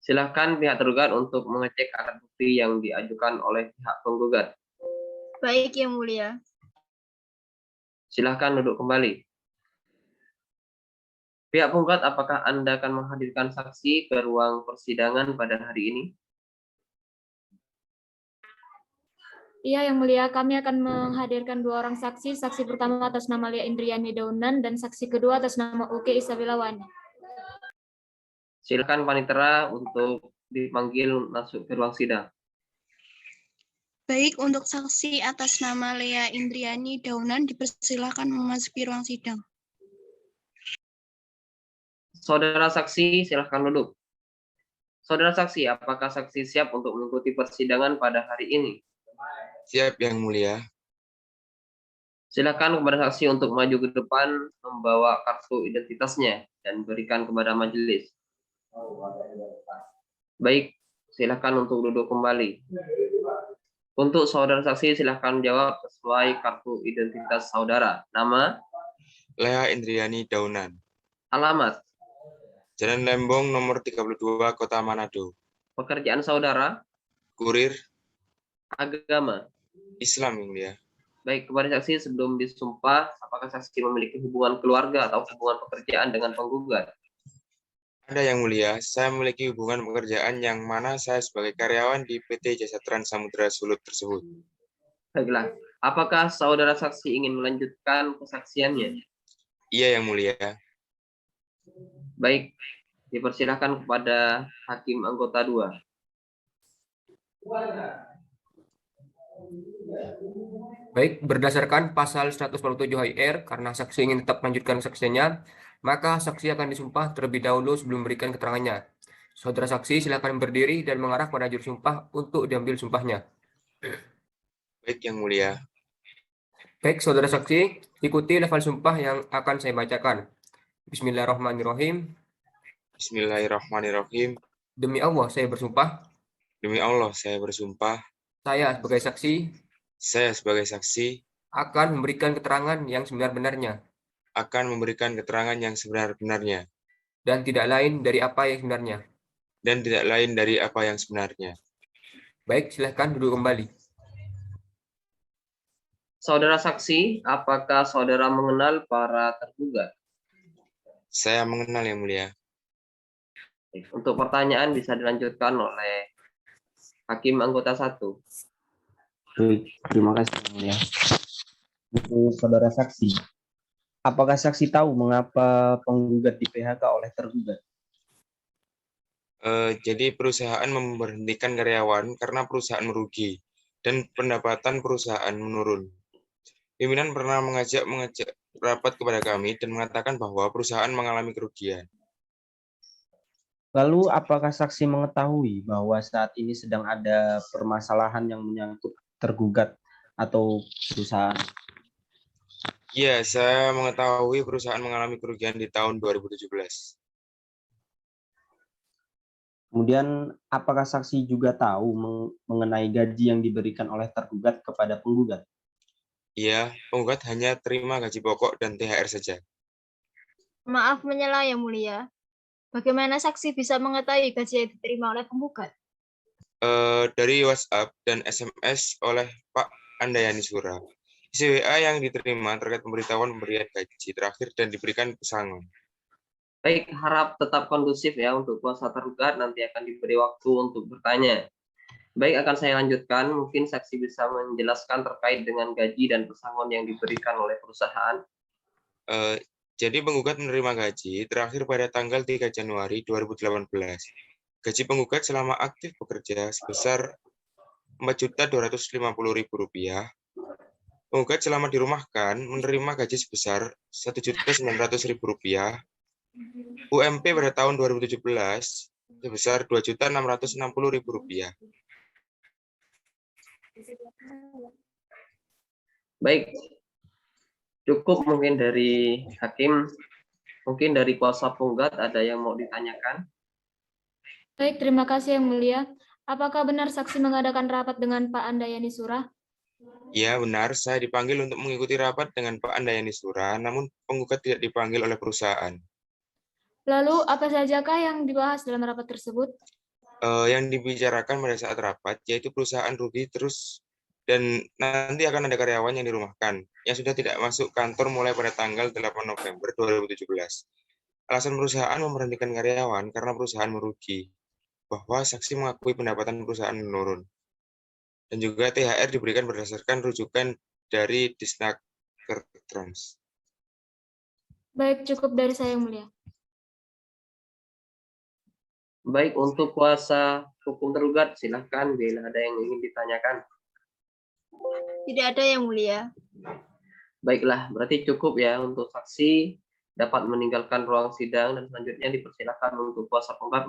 Silakan pihak tergugat untuk mengecek alat bukti yang diajukan oleh pihak penggugat. Baik, Yang Mulia. Silakan duduk kembali. Pihak penggugat, apakah Anda akan menghadirkan saksi ke ruang persidangan pada hari ini? Iya, Yang Mulia. Kami akan menghadirkan 2 orang saksi. Saksi pertama atas nama Lia Indriani Daunan dan saksi kedua atas nama Uke Isabella Wani. Silakan panitera untuk dipanggil masuk ke ruang sidang. Baik, untuk saksi atas nama Lia Indriani Daunan dipersilakan memasuki ruang sidang. Saudara saksi, silakan duduk. Saudara saksi, apakah saksi siap untuk mengikuti persidangan pada hari ini? Siap, Yang Mulia. Silakan kepada saksi untuk maju ke depan membawa kartu identitasnya dan berikan kepada majelis. Baik, silakan untuk duduk kembali. Untuk saudara saksi, silakan jawab sesuai kartu identitas saudara. Nama, Lia Indriani Daunan. alamat, Jalan Lembong nomor 32, Kota Manado. pekerjaan saudara, Kurir agama. Islam, Yang Mulia. Baik, kepada saksi sebelum disumpah, apakah saksi memiliki hubungan keluarga atau hubungan pekerjaan dengan penggugat? Ada, Yang Mulia. Saya memiliki hubungan pekerjaan yang mana saya sebagai karyawan di PT Jasa Trans Samudra Sulut tersebut. Baiklah, apakah saudara saksi ingin melanjutkan kesaksiannya? Iya, Yang Mulia. Baik, dipersilakan kepada hakim anggota 2. Baik, berdasarkan pasal 147 HIR, karena saksi ingin tetap melanjutkan kesaksiannya, maka saksi akan disumpah terlebih dahulu sebelum memberikan keterangannya. Saudara saksi silakan berdiri dan mengarah pada juru sumpah untuk diambil sumpahnya. Baik, Yang Mulia. Baik, saudara saksi, ikuti lafal sumpah yang akan saya bacakan. Bismillahirrahmanirrahim. Bismillahirrahmanirrahim. Demi Allah, saya bersumpah, Demi Allah, saya bersumpah, saya sebagai saksi saya sebagai saksi akan memberikan keterangan yang sebenar-benarnya akan memberikan keterangan yang sebenar-benarnya dan tidak lain dari apa yang sebenarnya. dan tidak lain dari apa yang sebenarnya. Baik, silahkan duduk kembali. Saudara saksi, apakah saudara mengenal para tergugat? Saya mengenal Yang Mulia. Untuk pertanyaan bisa dilanjutkan oleh Hakim anggota 1. Baik, terima kasih Yang Mulia. Untuk saudara saksi, apakah saksi tahu mengapa penggugat di PHK oleh tergugat? Jadi perusahaan memberhentikan karyawan karena perusahaan merugi dan pendapatan perusahaan menurun. Pimpinan pernah mengajak rapat kepada kami dan mengatakan bahwa perusahaan mengalami kerugian. Lalu apakah saksi mengetahui bahwa saat ini sedang ada permasalahan yang menyangkut tergugat atau perusahaan? Ya, saya mengetahui perusahaan mengalami kerugian di tahun 2017. Kemudian apakah saksi juga tahu mengenai gaji yang diberikan oleh tergugat kepada penggugat? Iya, penggugat hanya terima gaji pokok dan THR saja. Maaf menyela Yang Mulia. Bagaimana saksi bisa mengetahui gaji yang diterima oleh penggugat? Dari WhatsApp dan SMS oleh Pak Andayani Sura. Isi WA yang diterima terkait pemberitahuan pemberian gaji terakhir dan diberikan pesangon. Baik, harap tetap kondusif ya untuk kuasa tergugat, nanti akan diberi waktu untuk bertanya. Baik, akan saya lanjutkan. Mungkin saksi bisa menjelaskan terkait dengan gaji dan pesangon yang diberikan oleh perusahaan. Jadi penggugat menerima gaji terakhir pada tanggal 3 Januari 2018. Gaji penggugat selama aktif bekerja sebesar Rp4.250.000. Penggugat selama dirumahkan menerima gaji sebesar Rp1.900.000. UMP pada tahun 2017 sebesar Rp2.660.000. Baik, cukup mungkin dari hakim. Mungkin dari kuasa penggugat ada yang mau ditanyakan? Baik, terima kasih Yang Mulia. Apakah benar saksi mengadakan rapat dengan Pak Andayani Sura? Ya, benar. Saya dipanggil untuk mengikuti rapat dengan Pak Andayani Sura, namun penggugat tidak dipanggil oleh perusahaan. Lalu, apa sajakah yang dibahas dalam rapat tersebut? Yang dibicarakan pada saat rapat, yaitu perusahaan rugi terus dan nanti akan ada karyawan yang dirumahkan, yang sudah tidak masuk kantor mulai pada tanggal 8 November 2017. Alasan perusahaan memberhentikan karyawan karena perusahaan merugi, bahwa saksi mengakui pendapatan perusahaan menurun. Dan juga THR diberikan berdasarkan rujukan dari Disnaker Trans. Baik, cukup dari saya Yang Mulia. Baik, untuk kuasa hukum tergugat, silahkan bila ada yang ingin ditanyakan. Tidak ada Yang Mulia. Baiklah, berarti cukup ya untuk saksi dapat meninggalkan ruang sidang dan selanjutnya dipersilakan untuk kuasa penggugat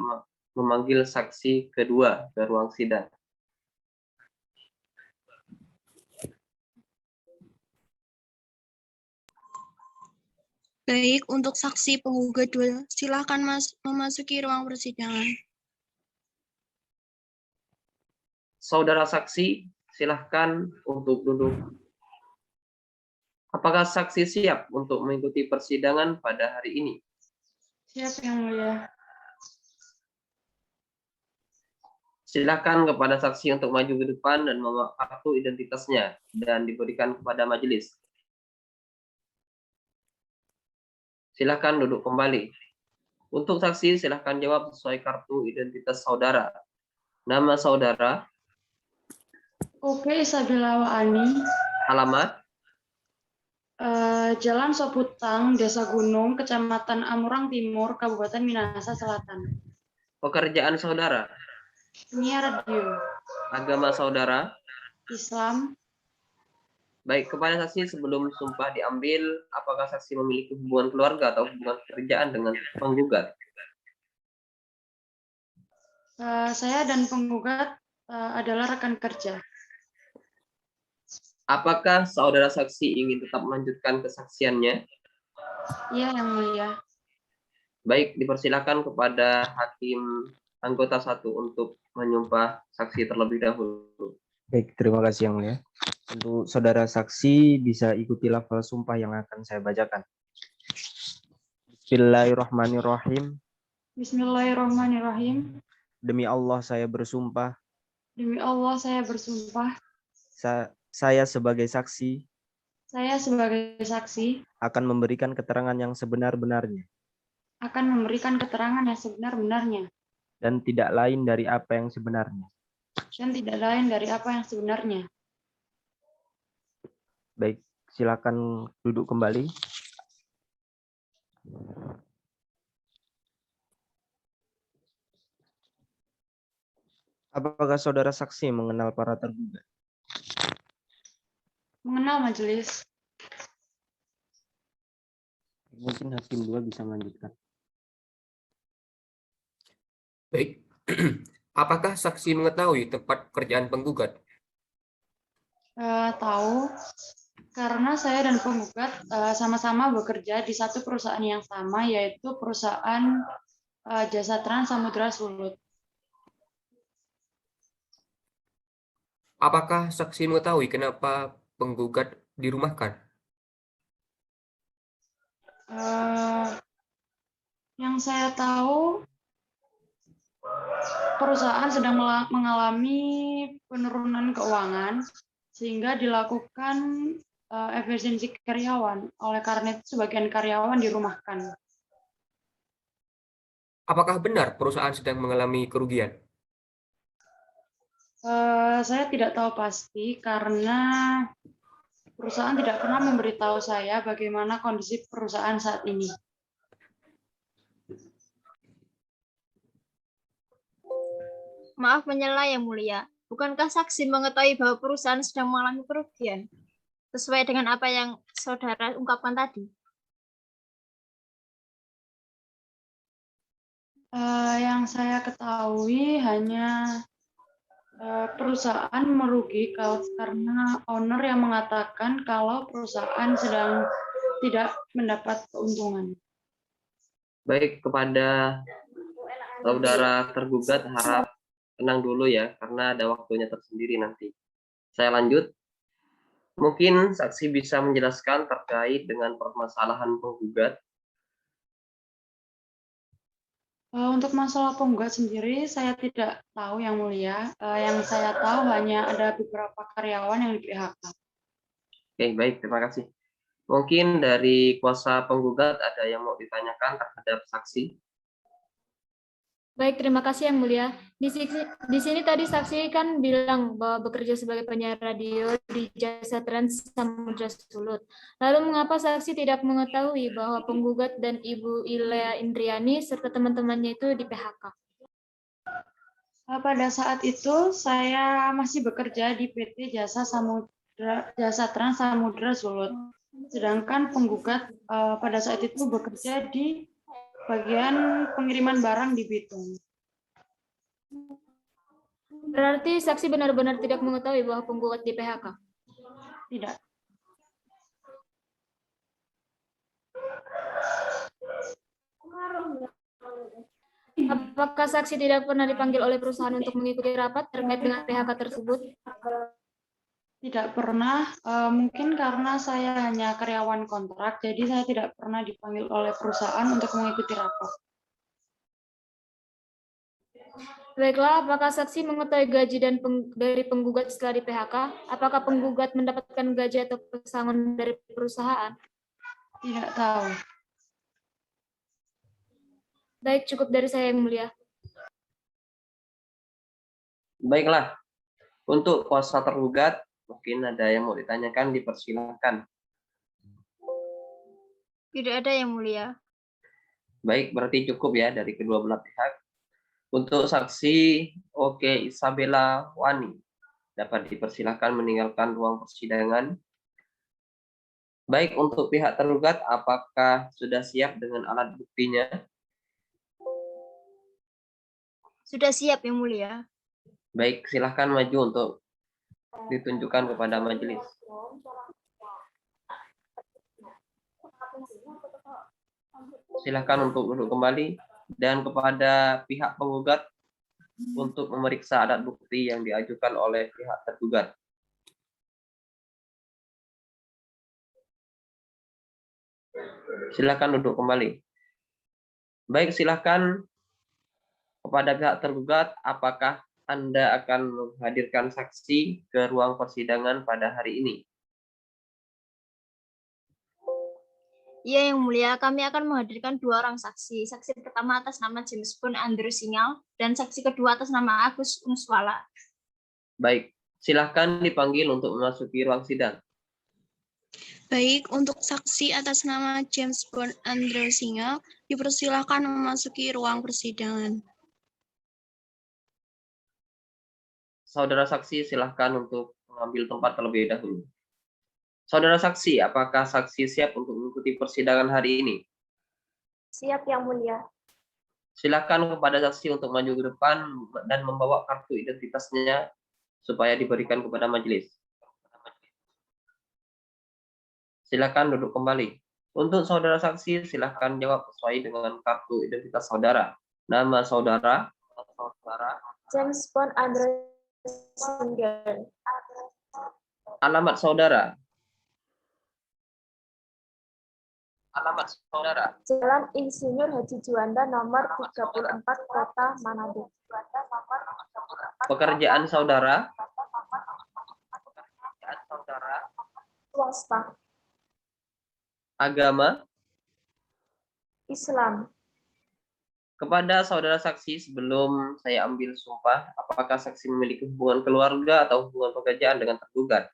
memanggil saksi kedua ke ruang sidang. Baik, untuk saksi penggugat 2, silakan memasuki ruang persidangan. Saudara saksi, silahkan untuk duduk. Apakah saksi siap untuk mengikuti persidangan pada hari ini? Siap Yang Mulia. Silakan kepada saksi untuk maju ke depan dan membawa kartu identitasnya dan diberikan kepada majelis. Silakan duduk kembali. Untuk saksi, silakan jawab sesuai kartu identitas saudara. Nama saudara, Oke, Isabella Waani, alamat, Jalan Soputang, Desa Gunung, Kecamatan Amurang Timur, Kabupaten Minahasa Selatan. pekerjaan saudara, Penyiar radio, agama saudara. Islam. Baik, kepada saksi sebelum sumpah diambil, apakah saksi memiliki hubungan keluarga atau hubungan pekerjaan dengan penggugat? Saya dan penggugat adalah rekan kerja. Apakah saudara saksi ingin tetap melanjutkan kesaksiannya? Iya, Yang Mulia. Baik, dipersilakan kepada Hakim anggota 1 untuk menyumpah saksi terlebih dahulu. Baik, terima kasih Yang Mulia. Untuk saudara saksi bisa ikuti lafal sumpah yang akan saya bacakan. Bismillahirrahmanirrahim. Bismillahirrahmanirrahim. Demi Allah saya bersumpah, Demi Allah saya bersumpah, saya sebagai saksi saya sebagai saksi akan memberikan keterangan yang sebenar-benarnya akan memberikan keterangan yang sebenar-benarnya dan tidak lain dari apa yang sebenarnya. dan tidak lain dari apa yang sebenarnya. Baik, silakan duduk kembali. Apakah saudara saksi mengenal para tergugat? Mengenal majelis. Mungkin Hakim 2 bisa melanjutkan. Baik. Apakah saksi mengetahui tempat pekerjaan penggugat? Tahu, karena saya dan penggugat sama-sama bekerja di satu perusahaan yang sama, yaitu perusahaan Jasa Trans Samudra Sulut. Apakah saksi mengetahui kenapa penggugat dirumahkan? Yang saya tahu, perusahaan sedang mengalami penurunan keuangan, sehingga dilakukan efisiensi karyawan. Oleh karena itu, sebagian karyawan dirumahkan. Apakah benar perusahaan sedang mengalami kerugian? Saya tidak tahu pasti karena perusahaan tidak pernah memberitahu saya bagaimana kondisi perusahaan saat ini. Maaf menyela Yang Mulia. Bukankah saksi mengetahui bahwa perusahaan sedang mengalami kerugian? Sesuai dengan apa yang saudara ungkapkan tadi. Yang saya ketahui hanya perusahaan merugi karena owner yang mengatakan kalau perusahaan sedang tidak mendapat keuntungan. Baik, kepada saudara tergugat harap tenang dulu ya, karena ada waktunya tersendiri nanti. Saya lanjut. Mungkin saksi bisa menjelaskan terkait dengan permasalahan penggugat. Untuk masalah penggugat sendiri, saya tidak tahu Yang Mulia. Yang saya tahu hanya ada beberapa karyawan yang di PHK. Oke, baik, terima kasih. Mungkin dari kuasa penggugat ada yang mau ditanyakan terhadap saksi? Baik, terima kasih Yang Mulia. Di sini tadi saksi kan bilang bahwa bekerja sebagai penyiar radio di Jasa Trans Samudra Sulut. Lalu mengapa saksi tidak mengetahui bahwa penggugat dan Ibu Ilea Indriani serta teman-temannya itu di PHK? Pada saat itu saya masih bekerja di PT Jasa Trans Samudra Sulut. Sedangkan penggugat pada saat itu bekerja di bagian pengiriman barang di Bitung. Berarti saksi benar-benar tidak mengetahui bahwa penggugat di PHK? Tidak. Apakah saksi tidak pernah dipanggil oleh perusahaan untuk mengikuti rapat terkait dengan PHK tersebut? Tidak pernah, mungkin karena saya hanya karyawan kontrak, jadi saya tidak pernah dipanggil oleh perusahaan untuk mengikuti rapat. Baiklah, apakah saksi mengetahui gaji dari penggugat setelah di PHK? Apakah penggugat mendapatkan gaji atau pesangon dari perusahaan? Tidak tahu. Baik, cukup dari saya Yang Mulia. Baiklah, untuk kuasa tergugat, mungkin ada yang mau ditanyakan, dipersilahkan. Tidak ada Yang Mulia. Baik, berarti cukup ya dari kedua belah pihak. Untuk saksi Oke Isabella Wani, dapat dipersilahkan meninggalkan ruang persidangan. Baik, untuk pihak tergugat, apakah sudah siap dengan alat buktinya? Sudah siap Yang Mulia. Baik, silahkan maju untuk ditunjukkan kepada majelis. Silahkan untuk duduk kembali. Dan kepada pihak penggugat, untuk memeriksa alat bukti yang diajukan oleh pihak tergugat. Silakan duduk kembali. Baik, silakan kepada pihak tergugat, apakah Anda akan menghadirkan saksi ke ruang persidangan pada hari ini? Ya, Yang Mulia, kami akan menghadirkan 2 orang saksi. Saksi pertama atas nama James Bond Andrew Singal dan saksi kedua atas nama Agus Unswala. Baik, silakan dipanggil untuk memasuki ruang sidang. Baik, untuk saksi atas nama James Bond Andrew Singal, dipersilakan memasuki ruang persidangan. Saudara saksi, silahkan untuk mengambil tempat terlebih dahulu. Saudara saksi, apakah saksi siap untuk mengikuti persidangan hari ini? Siap, Yang Mulia. Silakan kepada saksi untuk maju ke depan dan membawa kartu identitasnya supaya diberikan kepada majelis. Silakan duduk kembali. Untuk saudara saksi, silakan jawab sesuai dengan kartu identitas saudara. Nama saudara, James Bond Andrew Singal. alamat saudara, alamat saudara, Jalan Insinyur Haji Juanda nomor 34 Kota Manado. pekerjaan saudara, Swasta. agama. Islam. Kepada saudara saksi, sebelum saya ambil sumpah, apakah saksi memiliki hubungan keluarga atau hubungan pekerjaan dengan tergugat?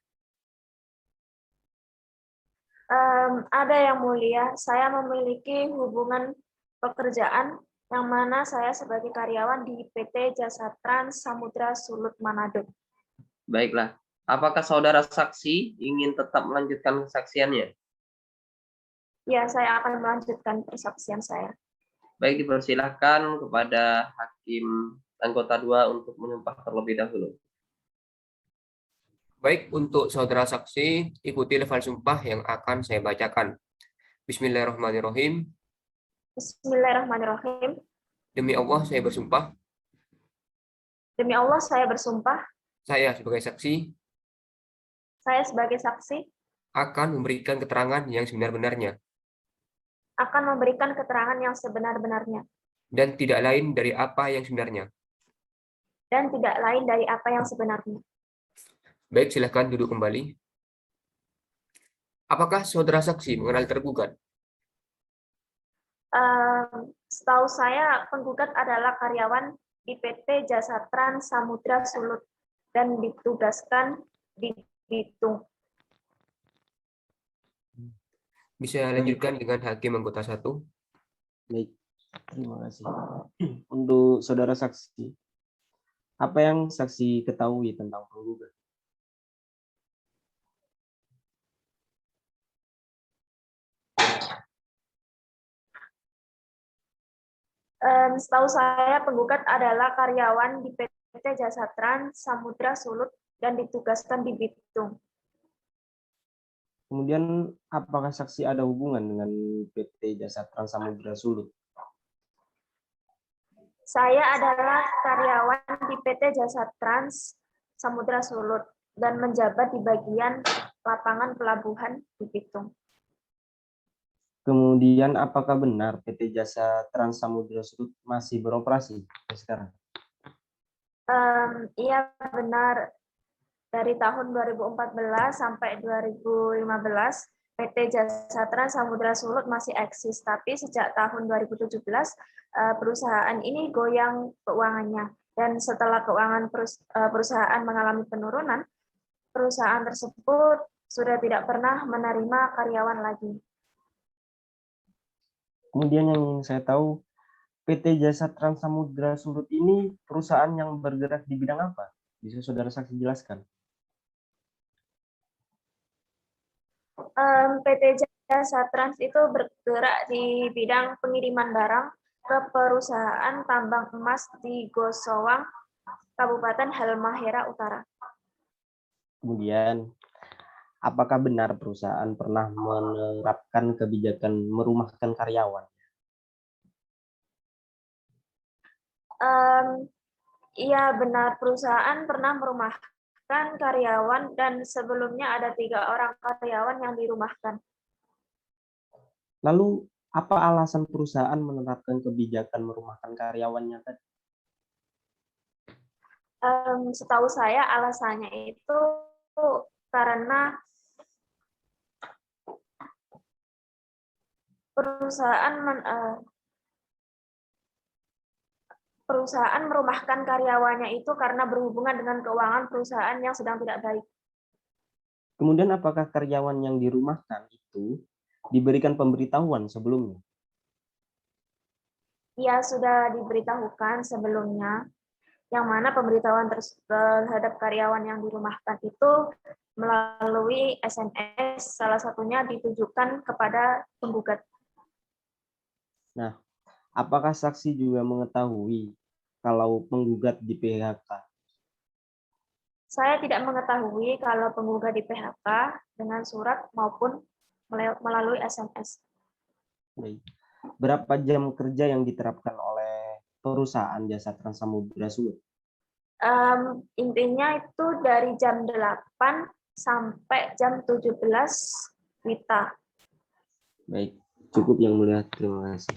Ada Yang Mulia, saya memiliki hubungan pekerjaan yang mana saya sebagai karyawan di PT Jasa Trans Samudra Sulut Manado. Baiklah, apakah saudara saksi ingin tetap melanjutkan kesaksiannya? Ya, saya akan melanjutkan persaksian saya. Baik, dipersilahkan kepada Hakim anggota 2 untuk menyumpah terlebih dahulu. Baik, untuk saudara saksi, ikuti level sumpah yang akan saya bacakan. Bismillahirrahmanirrahim. Bismillahirrahmanirrahim. Demi Allah saya bersumpah, Demi Allah saya bersumpah, saya sebagai saksi saya sebagai saksi akan memberikan keterangan yang sebenar-benarnya akan memberikan keterangan yang sebenar-benarnya dan tidak lain dari apa yang sebenarnya. dan tidak lain dari apa yang sebenarnya. Baik, silakan duduk kembali. Apakah saudara saksi mengenal tergugat? Setahu saya, penggugat adalah karyawan di PT Jasa Trans Samudra Sulut dan ditugaskan di Bitung. Bisa lanjutkan dengan Hakim anggota 1. Baik, terima kasih. Untuk saudara saksi, apa yang saksi ketahui tentang penggugat? Setahu saya, penggugat adalah karyawan di PT Jasa Trans Samudra Sulut dan ditugaskan di Bitung. Kemudian, apakah saksi ada hubungan dengan PT Jasa Trans Samudra Sulut? Saya adalah karyawan di PT Jasa Trans Samudra Sulut dan menjabat di bagian lapangan pelabuhan di Bitung. Kemudian, apakah benar PT Jasa Trans Samudra Sulut masih beroperasi sekarang? Iya, benar. Dari tahun 2014 sampai 2015, PT Jasa Trans Samudra Sulut masih eksis, tapi sejak tahun 2017 perusahaan ini goyang keuangannya, dan setelah keuangan perusahaan mengalami penurunan, perusahaan tersebut sudah tidak pernah menerima karyawan lagi. Kemudian yang ingin saya tahu, PT Jasa Trans Samudra Sulut ini perusahaan yang bergerak di bidang apa? Bisa saudara saksi jelaskan? PT Jasa Trans itu bergerak di bidang pengiriman barang ke perusahaan tambang emas di Gosowang, Kabupaten Halmahera Utara. Kemudian, apakah benar perusahaan pernah menerapkan kebijakan merumahkan karyawan? Iya, benar. Perusahaan pernah merumahkan karyawan dan sebelumnya ada 3 orang karyawan yang dirumahkan. Lalu, apa alasan perusahaan menerapkan kebijakan merumahkan karyawannya tadi? Setahu saya alasannya itu karena perusahaan merumahkan karyawannya itu karena berhubungan dengan keuangan perusahaan yang sedang tidak baik. Kemudian apakah karyawan yang dirumahkan itu diberikan pemberitahuan sebelumnya? Ia sudah diberitahukan sebelumnya, yang mana pemberitahuan terhadap karyawan yang dirumahkan itu melalui SMS, salah satunya ditujukan kepada penggugat. Nah, apakah saksi juga mengetahui kalau penggugat di PHK? Saya tidak mengetahui kalau penggugat di PHK dengan surat maupun melalui SMS. Baik. Berapa jam kerja yang diterapkan oleh perusahaan Jasa Trans Samudra Sulut? Intinya itu dari jam 8 sampai jam 17 WITA. Baik, cukup Yang Mulia. Terima kasih.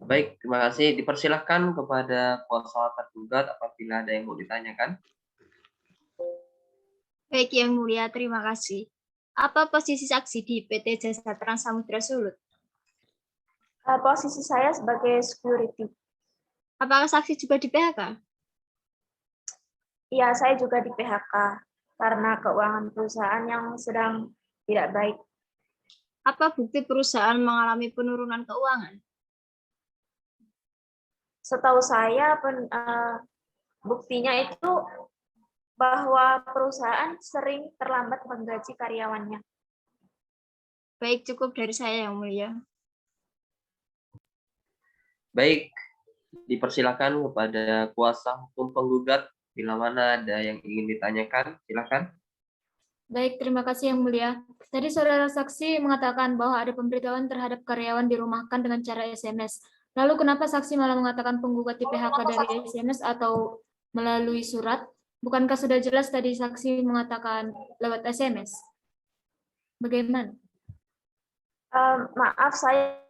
Baik, terima kasih. Dipersilahkan kepada kuasa tergugat apabila ada yang mau ditanyakan. Baik Yang Mulia, terima kasih. Apa posisi saksi di PT Jasa Trans Samudra Sulut? Posisi saya sebagai security. Apakah saksi juga di PHK? Iya, saya juga di PHK karena keuangan perusahaan yang sedang tidak baik. Apa bukti perusahaan mengalami penurunan keuangan? Setahu saya buktinya itu bahwa perusahaan sering terlambat menggaji karyawannya. Baik, cukup dari saya Yang Mulia. Baik, dipersilakan kepada kuasa hukum penggugat bila mana ada yang ingin ditanyakan, silakan. Baik, terima kasih Yang Mulia. Tadi saudara saksi mengatakan bahwa ada pemberitahuan terhadap karyawan dirumahkan dengan cara SMS. Lalu kenapa saksi malah mengatakan penggugat di PHK dari SMS atau melalui surat? Bukankah sudah jelas tadi saksi mengatakan lewat SMS? Bagaimana? Maaf, saya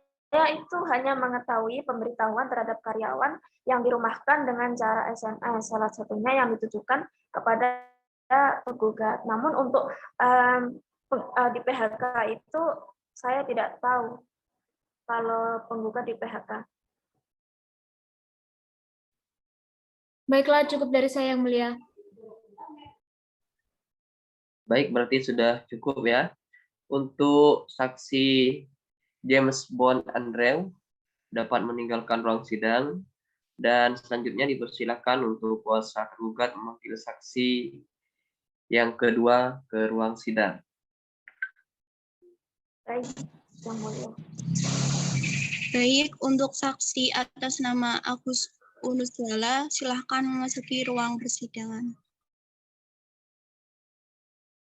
itu hanya mengetahui pemberitahuan terhadap karyawan yang dirumahkan dengan cara SMS, salah satunya yang ditujukan kepada penggugat. Namun untuk di PHK itu saya tidak tahu kalau penggugat di PHK. Baiklah, cukup dari saya Yang Mulia. Baik, berarti sudah cukup ya. Untuk saksi James Bond Andrew dapat meninggalkan ruang sidang, dan selanjutnya dipersilakan untuk kuasa tergugat memanggil saksi yang kedua ke ruang sidang. Baik, Yang Mulia. Baik, untuk saksi atas nama Agus Unuswala, silahkan memasuki ruang persidangan.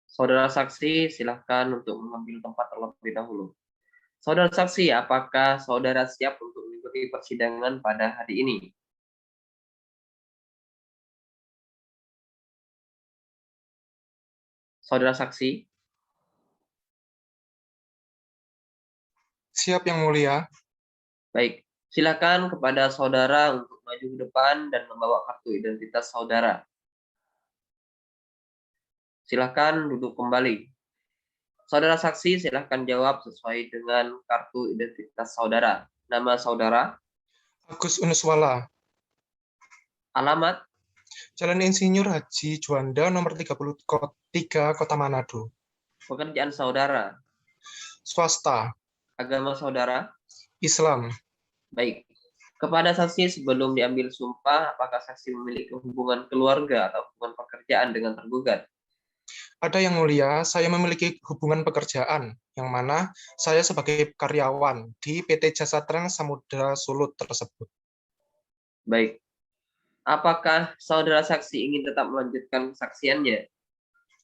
Saudara saksi, silahkan untuk mengambil tempat terlebih dahulu. Saudara saksi, apakah saudara siap untuk mengikuti persidangan pada hari ini? Saudara saksi? Siap Yang Mulia. Baik, silakan kepada saudara untuk maju ke depan dan membawa kartu identitas saudara. Silakan duduk kembali. Saudara saksi, silakan jawab sesuai dengan kartu identitas saudara. Nama saudara? Agus Unuswala. Alamat? Jalan Insinyur Haji Juanda nomor 33 Kota Manado. Pekerjaan saudara? Swasta. Agama saudara? Islam. Baik. Kepada saksi sebelum diambil sumpah, apakah saksi memiliki hubungan keluarga atau hubungan pekerjaan dengan tergugat? Ada Yang Mulia, saya memiliki hubungan pekerjaan, yang mana saya sebagai karyawan di PT Jasa Trans Samudra Sulut tersebut. Baik. Apakah saudara saksi ingin tetap melanjutkan kesaksiannya?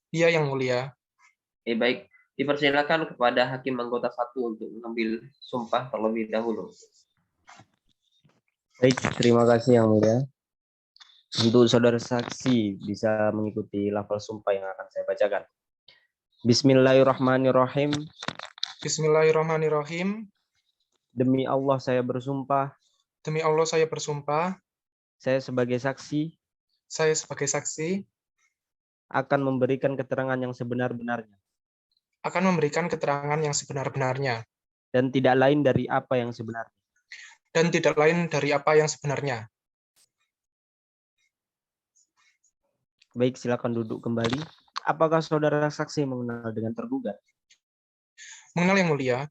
Iya Yang Mulia. Baik. Dipersilakan kepada Hakim Anggota 1 untuk mengambil sumpah terlebih dahulu. Baik, terima kasih Yang Mulia. Untuk saudara saksi bisa mengikuti lafal sumpah yang akan saya bacakan. Bismillahirrahmanirrahim. Bismillahirrahmanirrahim. Demi Allah saya bersumpah, Demi Allah saya bersumpah, saya sebagai saksi akan memberikan keterangan yang sebenar-benarnya dan tidak lain dari apa yang sebenarnya. Baik, silakan duduk kembali. Apakah saudara saksi mengenal dengan tergugat? Mengenal yang mulia.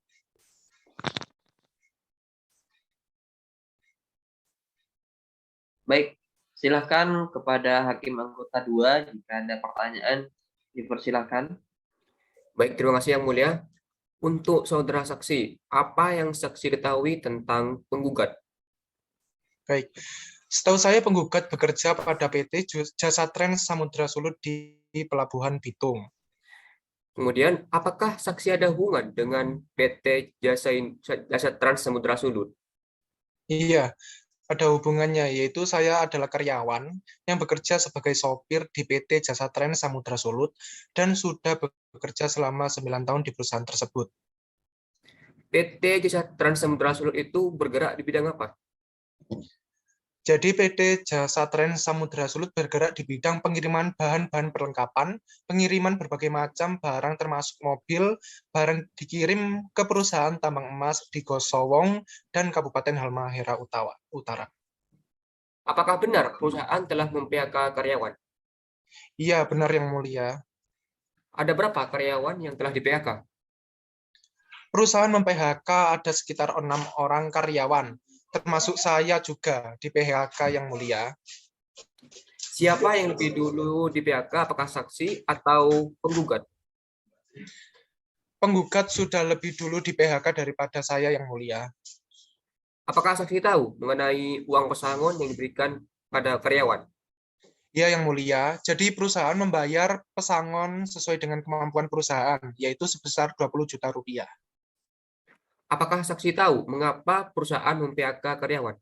Baik, silakan kepada Hakim Anggota 2 jika ada pertanyaan, dipersilakan. Baik, terima kasih yang mulia. Untuk saudara saksi, apa yang saksi ketahui tentang penggugat? Baik. Setahu saya penggugat bekerja pada PT Jasa Trans Samudra Sulut di Pelabuhan Bitung. Kemudian, apakah saksi ada hubungan dengan PT Jasa Trans Samudra Sulut? Iya, ada hubungannya, yaitu saya adalah karyawan yang bekerja sebagai sopir di PT Jasa Trans Samudra Sulut dan sudah bekerja selama 9 tahun di perusahaan tersebut. PT Jasa Trans Samudra Sulut itu bergerak di bidang apa? Jadi PT Jasa Trans Samudra Sulut bergerak di bidang pengiriman bahan-bahan perlengkapan, pengiriman berbagai macam barang termasuk mobil, barang dikirim ke perusahaan tambang emas di Gosowong dan Kabupaten Halmahera Utara. Apakah benar perusahaan telah mem-PHK karyawan? Iya, benar yang mulia. Ada berapa karyawan yang telah di-PHK? Perusahaan mem-PHK ada sekitar 6 orang karyawan, termasuk saya juga di PHK yang mulia. Siapa yang lebih dulu di PHK, apakah saksi atau penggugat? Penggugat sudah lebih dulu di PHK daripada saya yang mulia. Apakah saksi tahu mengenai uang pesangon yang diberikan pada karyawan? Ya, yang mulia. Jadi perusahaan membayar pesangon sesuai dengan kemampuan perusahaan, yaitu sebesar 20 juta rupiah. Apakah saksi tahu mengapa perusahaan mem-PHK karyawan?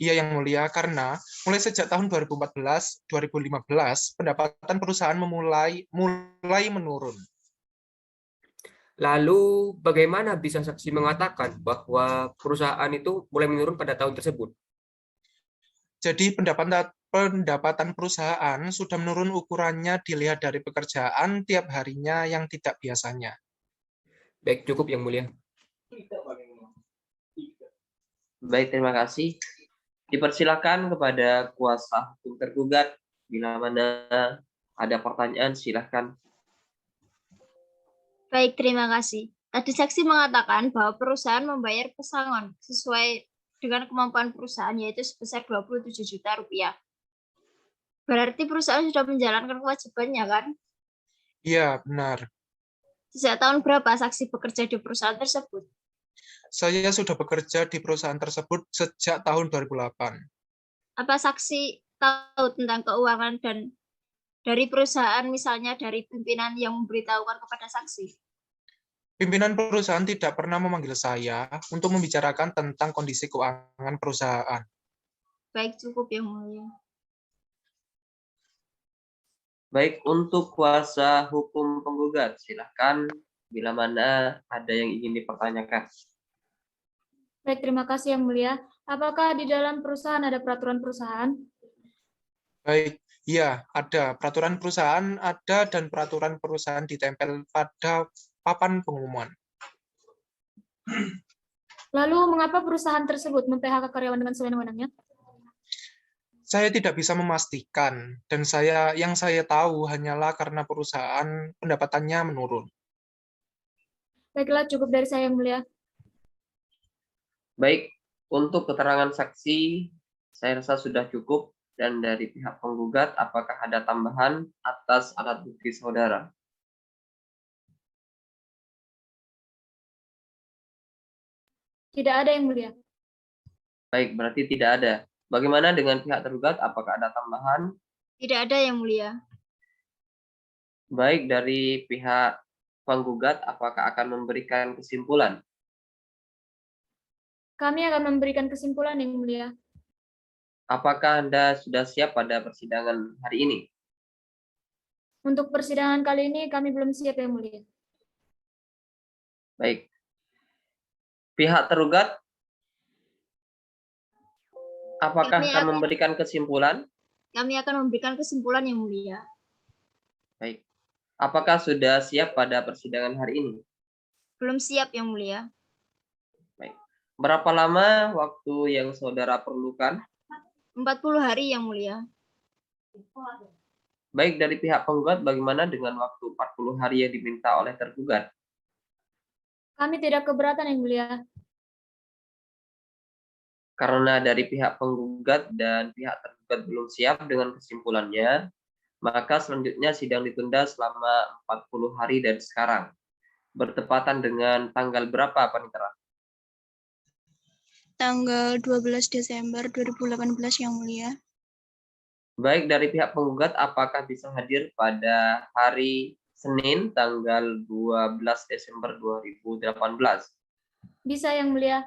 Iya, yang mulia, karena mulai sejak tahun 2014-2015, pendapatan perusahaan mulai menurun. Lalu bagaimana bisa saksi mengatakan bahwa perusahaan itu mulai menurun pada tahun tersebut? Jadi pendapatan perusahaan sudah menurun, ukurannya dilihat dari pekerjaan tiap harinya yang tidak biasanya. Baik, cukup yang mulia. Baik, terima kasih. Dipersilakan kepada kuasa hukum tergugat. Bila mana ada pertanyaan, silahkan. Baik, terima kasih. Tadi saksi mengatakan bahwa perusahaan membayar pesangon sesuai dengan kemampuan perusahaan, yaitu sebesar 27 juta rupiah. Berarti perusahaan sudah menjalankan kewajibannya, kan? Iya, benar. Sejak tahun berapa saksi bekerja di perusahaan tersebut? Saya sudah bekerja di perusahaan tersebut sejak tahun 2008. Apa saksi tahu tentang keuangan dan dari perusahaan, misalnya dari pimpinan yang memberitahukan kepada saksi? Pimpinan perusahaan tidak pernah memanggil saya untuk membicarakan tentang kondisi keuangan perusahaan. Baik, cukup yang mulia. Baik, untuk kuasa hukum penggugat, silahkan bila mana ada yang ingin dipertanyakan. Baik, terima kasih yang mulia. Apakah di dalam perusahaan ada peraturan perusahaan? Baik, iya, ada. Peraturan perusahaan ada dan peraturan perusahaan ditempel pada papan pengumuman. Lalu, mengapa perusahaan tersebut mem-PHK karyawan dengan sewenang-wenangnya? Saya tidak bisa memastikan, dan yang saya tahu hanyalah karena perusahaan pendapatannya menurun. Baiklah, cukup dari saya yang mulia. Baik, untuk keterangan saksi, saya rasa sudah cukup. Dan dari pihak penggugat, apakah ada tambahan atas alat bukti saudara? Tidak ada yang mulia. Baik, berarti tidak ada. Bagaimana dengan pihak tergugat? Apakah ada tambahan? Tidak ada yang mulia. Baik, dari pihak penggugat, apakah akan memberikan kesimpulan? Kami akan memberikan kesimpulan yang mulia. Apakah Anda sudah siap pada persidangan hari ini? Untuk persidangan kali ini kami belum siap Yang Mulia. Baik. Pihak tergugat, apakah akan memberikan kesimpulan? Kami akan memberikan kesimpulan Yang Mulia. Baik. Apakah sudah siap pada persidangan hari ini? Belum siap Yang Mulia. Baik. Berapa lama waktu yang saudara perlukan? 40 hari Yang Mulia. Baik, dari pihak penggugat bagaimana dengan waktu 40 hari yang diminta oleh tergugat? Kami tidak keberatan Yang Mulia. Karena dari pihak penggugat dan pihak tergugat belum siap dengan kesimpulannya, maka selanjutnya sidang ditunda selama 40 hari dari sekarang. Bertepatan dengan tanggal berapa, Panitera? Tanggal 12 Desember 2018 Yang Mulia. Baik, dari pihak penggugat apakah bisa hadir pada hari Senin tanggal 12 Desember 2018? Bisa Yang Mulia.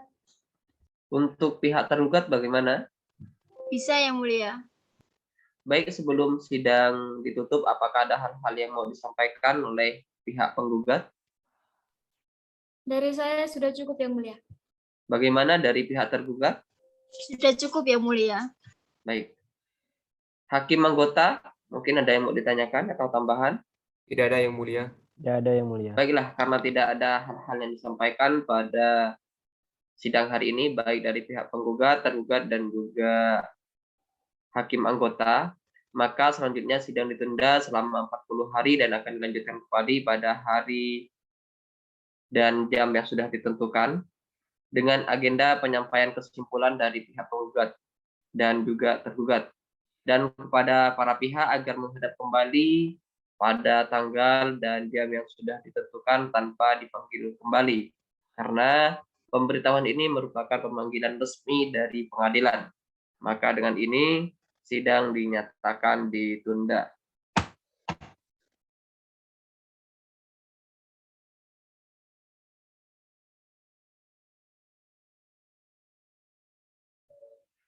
Untuk pihak tergugat bagaimana? Bisa Yang Mulia. Baik, sebelum sidang ditutup, apakah ada hal-hal yang mau disampaikan oleh pihak penggugat? Dari saya sudah cukup Yang Mulia. Bagaimana dari pihak tergugat? Sudah cukup Yang Mulia. Baik. Hakim anggota, mungkin ada yang mau ditanyakan atau tambahan? Tidak ada Yang Mulia. Tidak ada Yang Mulia. Baiklah, karena tidak ada hal-hal yang disampaikan pada sidang hari ini, baik dari pihak penggugat, tergugat, dan juga hakim anggota, maka selanjutnya sidang ditunda selama 40 hari dan akan dilanjutkan kembali pada hari dan jam yang sudah ditentukan dengan agenda penyampaian kesimpulan dari pihak penggugat dan juga tergugat, dan kepada para pihak agar menghadap kembali pada tanggal dan jam yang sudah ditentukan tanpa dipanggil kembali, karena pemberitahuan ini merupakan pemanggilan resmi dari pengadilan. Maka dengan ini sidang dinyatakan ditunda.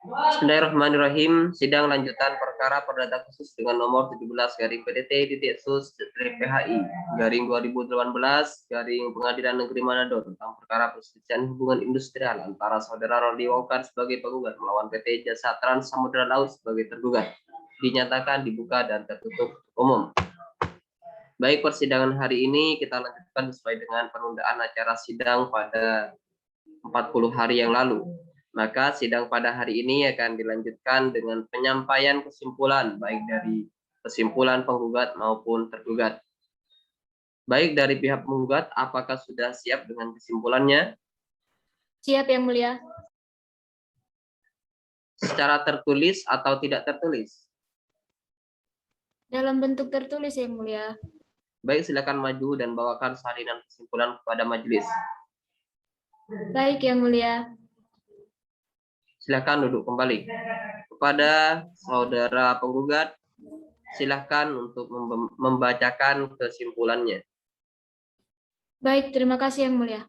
Bismillahirrahmanirrahim. Sidang lanjutan perkara perdata khusus dengan nomor 17/PDT-SUS-PHI/2018/Pengadilan Negeri Manado tentang perkara perselisihan hubungan industrial antara saudara Roli Wongkar sebagai penggugat melawan PT Jasa Trans Samudra Laut sebagai tergugat dinyatakan dibuka dan tertutup umum. Baik, persidangan hari ini kita lanjutkan sesuai dengan penundaan acara sidang pada 40 hari yang lalu. Maka sidang pada hari ini akan dilanjutkan dengan penyampaian kesimpulan baik dari kesimpulan penggugat maupun tergugat. Baik, dari pihak penggugat, apakah sudah siap dengan kesimpulannya? Siap Yang Mulia. Secara tertulis atau tidak tertulis? Dalam bentuk tertulis Yang Mulia. Baik, silakan maju dan bawakan salinan kesimpulan kepada majelis. Baik Yang Mulia. Silakan duduk kembali. Kepada saudara penggugat, silakan untuk membacakan kesimpulannya. Baik, terima kasih Yang Mulia.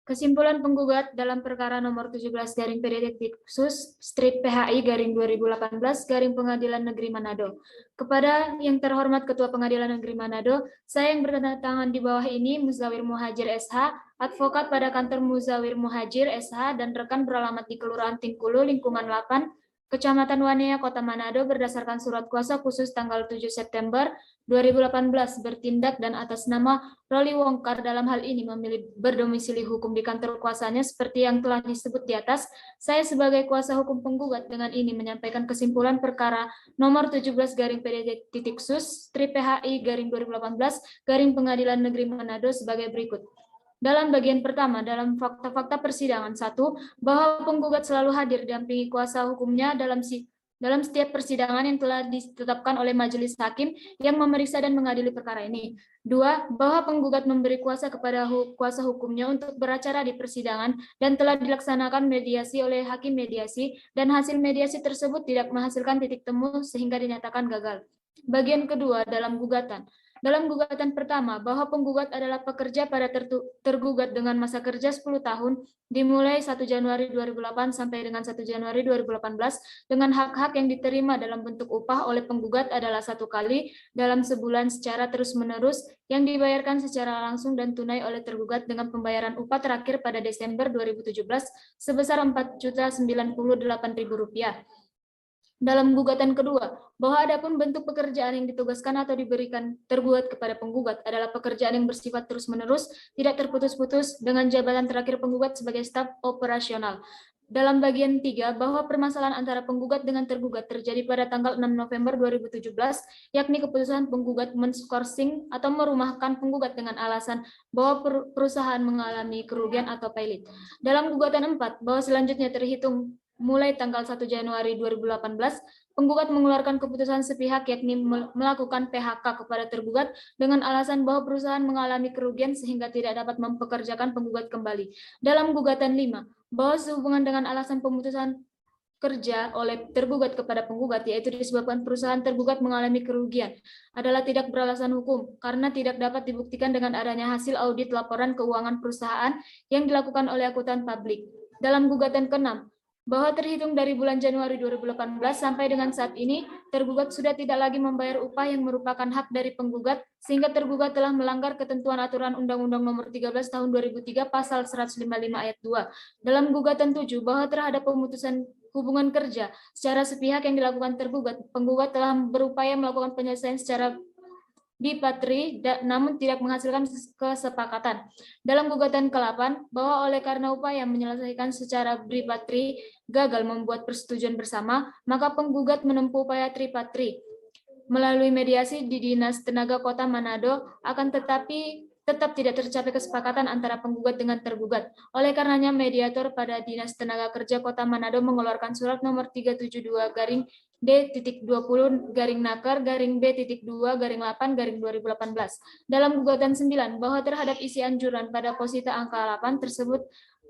Kesimpulan penggugat dalam perkara nomor 17/PHI/2018/Pengadilan Negeri Manado. Kepada yang terhormat Ketua Pengadilan Negeri Manado, saya yang bertanda tangan di bawah ini, Muzawir Muhajir SH, advokat pada kantor Muzawir Muhajir SH dan rekan beralamat di Kelurahan Tingkulu, lingkungan 8, Kecamatan Wanea, Kota Manado berdasarkan surat kuasa khusus tanggal 7 September 2018 bertindak dan atas nama Roli Wongkar dalam hal ini memilih berdomisili hukum di kantor kuasanya seperti yang telah disebut di atas. Saya sebagai kuasa hukum penggugat dengan ini menyampaikan kesimpulan perkara nomor 17/PDT-SUS-PHI/2018/Pengadilan Negeri Manado sebagai berikut. Dalam bagian pertama, dalam fakta-fakta persidangan, 1. Bahwa penggugat selalu hadir didampingi kuasa hukumnya dalam setiap persidangan yang telah ditetapkan oleh majelis hakim yang memeriksa dan mengadili perkara ini. 2. Bahwa penggugat memberi kuasa kepada kuasa hukumnya untuk beracara di persidangan dan telah dilaksanakan mediasi oleh hakim mediasi dan hasil mediasi tersebut tidak menghasilkan titik temu sehingga dinyatakan gagal. Bagian kedua dalam gugatan. Dalam gugatan pertama, bahwa penggugat adalah pekerja pada tergugat dengan masa kerja 10 tahun dimulai 1 Januari 2008 sampai dengan 1 Januari 2018 dengan hak-hak yang diterima dalam bentuk upah oleh penggugat adalah 1 kali dalam sebulan secara terus-menerus yang dibayarkan secara langsung dan tunai oleh tergugat dengan pembayaran upah terakhir pada Desember 2017 sebesar Rp4.098.000. Dalam gugatan kedua, bahwa adapun bentuk pekerjaan yang ditugaskan atau diberikan tergugat kepada penggugat adalah pekerjaan yang bersifat terus-menerus, tidak terputus-putus dengan jabatan terakhir penggugat sebagai staf operasional. Dalam bagian 3, bahwa permasalahan antara penggugat dengan tergugat terjadi pada tanggal 6 November 2017, yakni keputusan penggugat men-skorsing atau merumahkan penggugat dengan alasan bahwa perusahaan mengalami kerugian atau pailit. Dalam gugatan 4, bahwa selanjutnya terhitung mulai tanggal 1 Januari 2018, penggugat mengeluarkan keputusan sepihak yakni melakukan PHK kepada tergugat dengan alasan bahwa perusahaan mengalami kerugian sehingga tidak dapat mempekerjakan penggugat kembali. Dalam gugatan 5, bahwa sehubungan dengan alasan pemutusan kerja oleh tergugat kepada penggugat, yaitu disebabkan perusahaan tergugat mengalami kerugian, adalah tidak beralasan hukum karena tidak dapat dibuktikan dengan adanya hasil audit laporan keuangan perusahaan yang dilakukan oleh akuntan publik. Dalam gugatan ke-6, bahwa terhitung dari bulan Januari 2018 sampai dengan saat ini, tergugat sudah tidak lagi membayar upah yang merupakan hak dari penggugat, sehingga tergugat telah melanggar ketentuan aturan Undang-Undang Nomor 13 Tahun 2003 Pasal 155 Ayat 2. Dalam gugatan 7, bahwa terhadap pemutusan hubungan kerja secara sepihak yang dilakukan tergugat, penggugat telah berupaya melakukan penyelesaian secara bipatri, namun tidak menghasilkan kesepakatan. Dalam gugatan ke-8, bahwa oleh karena upaya menyelesaikan secara bipatri gagal membuat persetujuan bersama, maka penggugat menempuh upaya tripatri melalui mediasi di Dinas Tenaga Kota Manado, akan tetapi tetap tidak tercapai kesepakatan antara penggugat dengan tergugat. Oleh karenanya, mediator pada Dinas Tenaga Kerja Kota Manado mengeluarkan surat nomor 372-D.20-Nakar-B.2-8-2018. Dalam gugatan 9, bahwa terhadap isi anjuran pada posita angka 8 tersebut,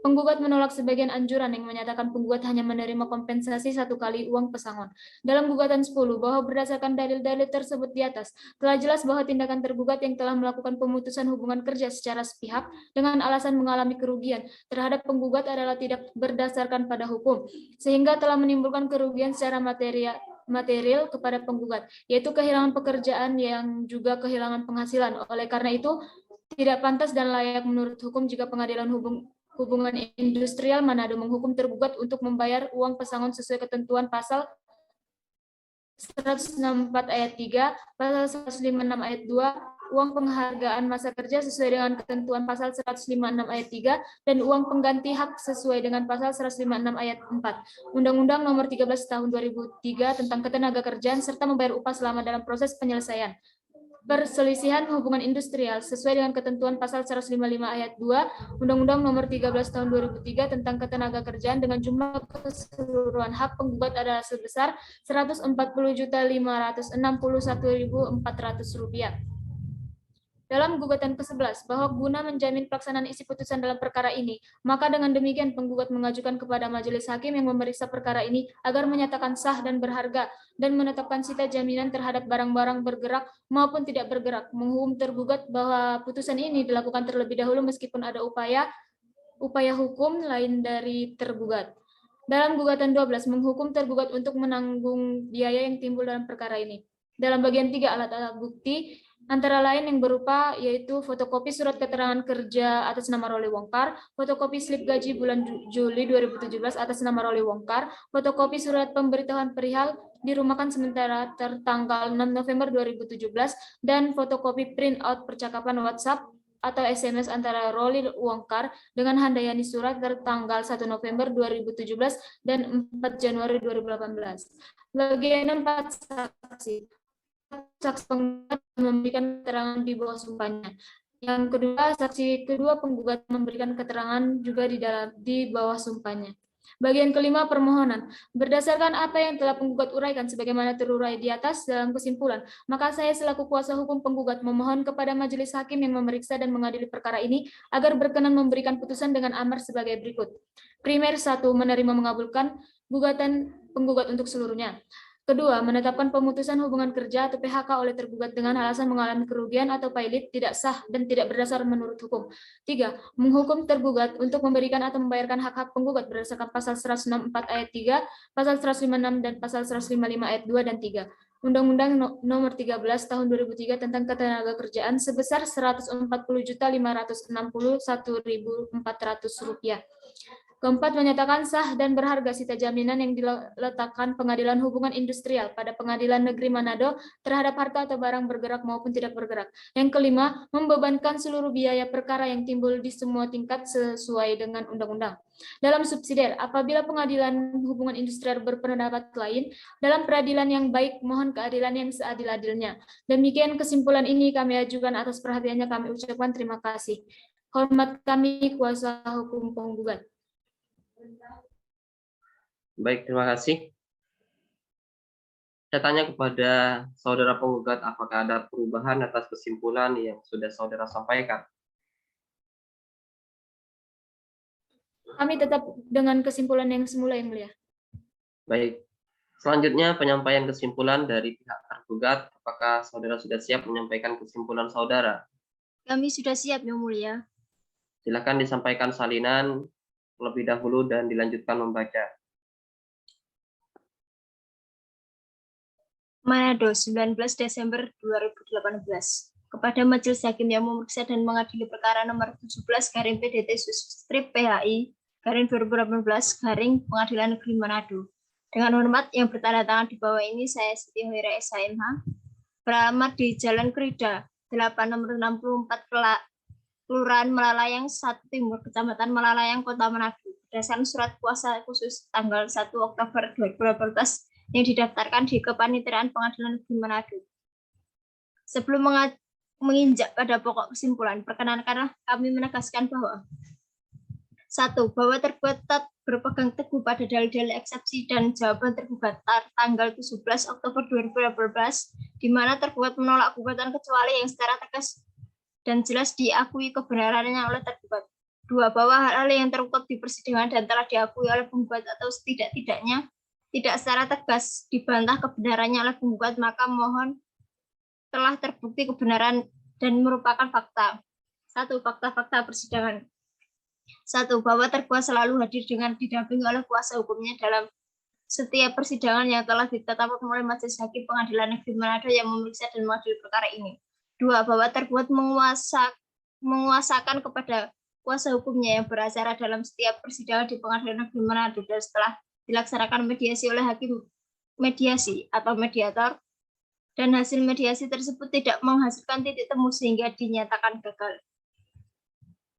penggugat menolak sebagian anjuran yang menyatakan penggugat hanya menerima kompensasi 1 kali uang pesangon. Dalam gugatan 10, bahwa berdasarkan dalil-dalil tersebut di atas, telah jelas bahwa tindakan tergugat yang telah melakukan pemutusan hubungan kerja secara sepihak dengan alasan mengalami kerugian terhadap penggugat adalah tidak berdasarkan pada hukum, sehingga telah menimbulkan kerugian secara material kepada penggugat, yaitu kehilangan pekerjaan yang juga kehilangan penghasilan. Oleh karena itu, tidak pantas dan layak menurut hukum jika Pengadilan Hubungan Industrial Manado menghukum tergugat untuk membayar uang pesangon sesuai ketentuan pasal 164 ayat 3, pasal 156 ayat 2, uang penghargaan masa kerja sesuai dengan ketentuan pasal 156 ayat 3, dan uang pengganti hak sesuai dengan pasal 156 ayat 4, Undang-Undang Nomor 13 Tahun 2003 tentang Ketenagakerjaan, serta membayar upah selama dalam proses penyelesaian perselisihan hubungan industrial sesuai dengan ketentuan pasal 155 ayat 2 Undang-Undang Nomor 13 Tahun 2003 tentang Ketenagakerjaan dengan jumlah keseluruhan hak penggugat adalah sebesar Rp140.561.400. Dalam gugatan ke-11, bahwa guna menjamin pelaksanaan isi putusan dalam perkara ini, maka dengan demikian penggugat mengajukan kepada majelis hakim yang memeriksa perkara ini agar menyatakan sah dan berharga dan menetapkan sita jaminan terhadap barang-barang bergerak maupun tidak bergerak, menghukum tergugat bahwa putusan ini dilakukan terlebih dahulu meskipun ada upaya hukum lain dari tergugat. Dalam gugatan 12, menghukum tergugat untuk menanggung biaya yang timbul dalam perkara ini. Dalam bagian 3, alat-alat bukti antara lain yang berupa yaitu fotokopi surat keterangan kerja atas nama Roli Wongkar, fotokopi slip gaji bulan Juli 2017 atas nama Roli Wongkar, fotokopi surat pemberitahuan perihal dirumahkan sementara tertanggal 6 November 2017, dan fotokopi print out percakapan WhatsApp atau SMS antara Roli Wongkar dengan Handayani Surat tertanggal 1 November 2017 dan 4 Januari 2018. Bagian 4, saksi penggugat memberikan keterangan di bawah sumpahnya. Yang kedua, saksi kedua penggugat memberikan keterangan juga di bawah sumpahnya. Bagian kelima, permohonan. Berdasarkan apa yang telah penggugat uraikan sebagaimana terurai di atas dalam kesimpulan, maka saya selaku kuasa hukum penggugat memohon kepada majelis hakim yang memeriksa dan mengadili perkara ini agar berkenan memberikan putusan dengan amar sebagai berikut. Primer 1, menerima mengabulkan gugatan penggugat untuk seluruhnya. Kedua, menetapkan pemutusan hubungan kerja atau PHK oleh tergugat dengan alasan mengalami kerugian atau pailit tidak sah dan tidak berdasar menurut hukum. Tiga, menghukum tergugat untuk memberikan atau membayarkan hak-hak penggugat berdasarkan pasal 164 ayat 3, pasal 156 dan pasal 155 ayat 2 dan 3. Undang-Undang Nomor 13 Tahun 2003 tentang Ketenagakerjaan sebesar Rp140.561.400. Keempat, menyatakan sah dan berharga sita jaminan yang diletakkan Pengadilan Hubungan Industrial pada Pengadilan Negeri Manado terhadap harta atau barang bergerak maupun tidak bergerak. Yang kelima, membebankan seluruh biaya perkara yang timbul di semua tingkat sesuai dengan undang-undang. Dalam subsidiar, apabila Pengadilan Hubungan Industrial berpendapat lain, dalam peradilan yang baik, mohon keadilan yang seadil-adilnya. Demikian kesimpulan ini kami ajukan, atas perhatiannya kami ucapkan terima kasih. Hormat kami, kuasa hukum penggugat. Baik, terima kasih. Saya tanya kepada saudara penggugat, apakah ada perubahan atas kesimpulan yang sudah saudara sampaikan? Kami tetap dengan kesimpulan yang semula, Yang Mulia. Baik. Selanjutnya penyampaian kesimpulan dari pihak tergugat. Apakah saudara sudah siap menyampaikan kesimpulan saudara? Kami sudah siap, Yang Mulia. Silakan disampaikan salinan terlebih dahulu dan dilanjutkan membaca. Manado, 19 Desember 2018. Kepada Majelis Hakim yang memeriksa dan mengadili perkara nomor 17 garing PDT Strip PHI garing 2018 garing Pengadilan Negeri Manado. Dengan hormat yang bertanda tangan di bawah ini, saya Siti Hoira SHMH, beralamat di Jalan Krida, 8 nomor 64 Kelurahan Melalayang 1 Timur, Kecamatan Melalayang, Kota Manado, berdasarkan surat kuasa khusus tanggal 1 Oktober 2018 yang didaftarkan di Kepanitiaan Pengadilan Negeri Manado. Sebelum menginjak pada pokok kesimpulan, perkenankanlah kami menegaskan bahwa 1. Bahwa tergugat berpegang teguh pada dalil-dalil eksepsi dan jawaban tergugat tanggal 17 Oktober 2018, di mana tergugat menolak gugatan kecuali yang secara tegas dan jelas diakui kebenarannya oleh tergugat. 2. Bahwa hal-hal yang terungkap di persidangan dan telah diakui oleh penggugat atau setidak-tidaknya tidak secara tegas dibantah kebenarannya oleh penggugat, maka mohon telah terbukti kebenaran dan merupakan fakta. 1. Fakta-fakta persidangan. 1. Bahwa tergugat selalu hadir dengan didampingi oleh kuasa hukumnya dalam setiap persidangan yang telah ditetapkan oleh Majelis Hakim Pengadilan Negeri Manado yang memeriksa dan mengadili perkara ini. 2. Bahwa tergugat menguasakan kepada kuasa hukumnya yang beracara dalam setiap persidangan di Pengadilan Negeri Manado, dan setelah dilaksanakan mediasi oleh hakim mediasi atau mediator, dan hasil mediasi tersebut tidak menghasilkan titik temu sehingga dinyatakan gagal.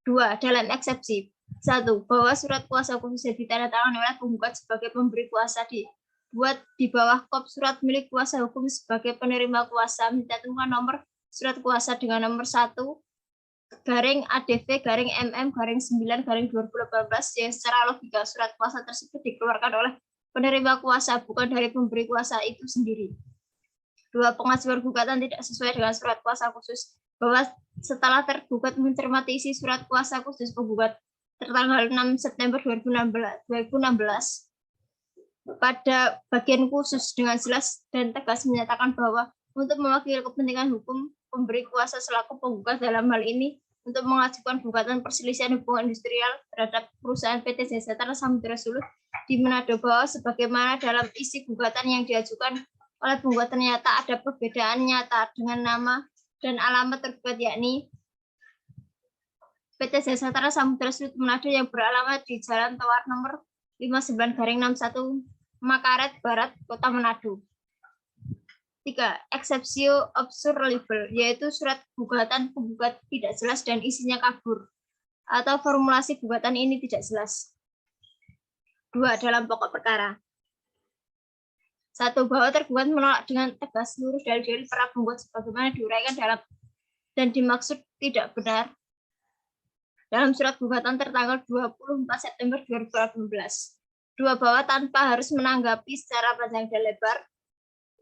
2. Dalam eksepsi. 1. Bahwa surat kuasa khusus yang ditandatangani oleh penggugat sebagai pemberi kuasa dibuat di bawah kop surat milik kuasa hukum sebagai penerima kuasa, mencantumkan nomor surat kuasa dengan nomor 1 garing ADV garing MM garing 9 garing 2018 yang secara logika surat kuasa tersebut dikeluarkan oleh penerima kuasa, bukan dari pemberi kuasa itu sendiri. 2. Pengajuan gugatan tidak sesuai dengan surat kuasa khusus. Bahwa setelah tergugat mencermati isi surat kuasa khusus penggugat tertanggal 6 September 2016 pada bagian khusus dengan jelas dan tegas menyatakan bahwa untuk mewakili kepentingan hukum pemberi kuasa selaku penggugat dalam hal ini untuk mengajukan gugatan perselisihan hubungan industrial terhadap perusahaan PT Jasa Trans Samudra Sulut di Manado, bahwa sebagaimana dalam isi gugatan yang diajukan oleh penggugat ternyata ada perbedaan nyata dengan nama dan alamat tergugat, yakni PT Jasa Trans Samudra Sulut Manado yang beralamat di Jalan Tawar nomor 59/61 Makaret Barat, Kota Manado. 3. Exceptio obscur libel, yaitu surat gugatan penggugat tidak jelas dan isinya kabur, atau formulasi gugatan ini tidak jelas. 2. Dalam pokok perkara. 1. Bahwa tergugat menolak dengan tegas seluruh dalil-dalil para penggugat sebagaimana diuraikan dalam dan dimaksud tidak benar dalam surat gugatan tertanggal 24 September 2018. 2. Bahwa tanpa harus menanggapi secara panjang dan lebar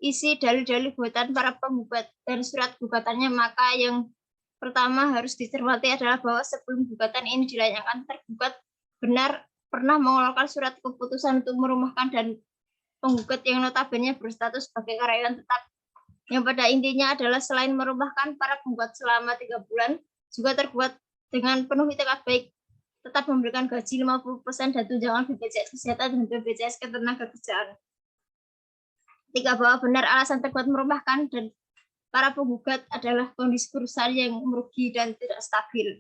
isi dalil-dalil gugatan para penggugat dan surat gugatannya, maka yang pertama harus dicermati adalah bahwa sebelum gugatan ini dilayangkan, tergugat benar pernah mengeluarkan surat keputusan untuk merumahkan dan penggugat yang notabene berstatus sebagai karyawan tetap, yang pada intinya adalah selain merumahkan para penggugat selama 3 bulan, juga tergugat dengan penuh itikat baik tetap memberikan gaji 50% dan tunjangan BPJS Kesehatan dan BPJS Ketenagakerjaan. 3. Bahwa benar alasan tergugat merumahkan dan para penggugat adalah kondisi perusahaan yang merugi dan tidak stabil.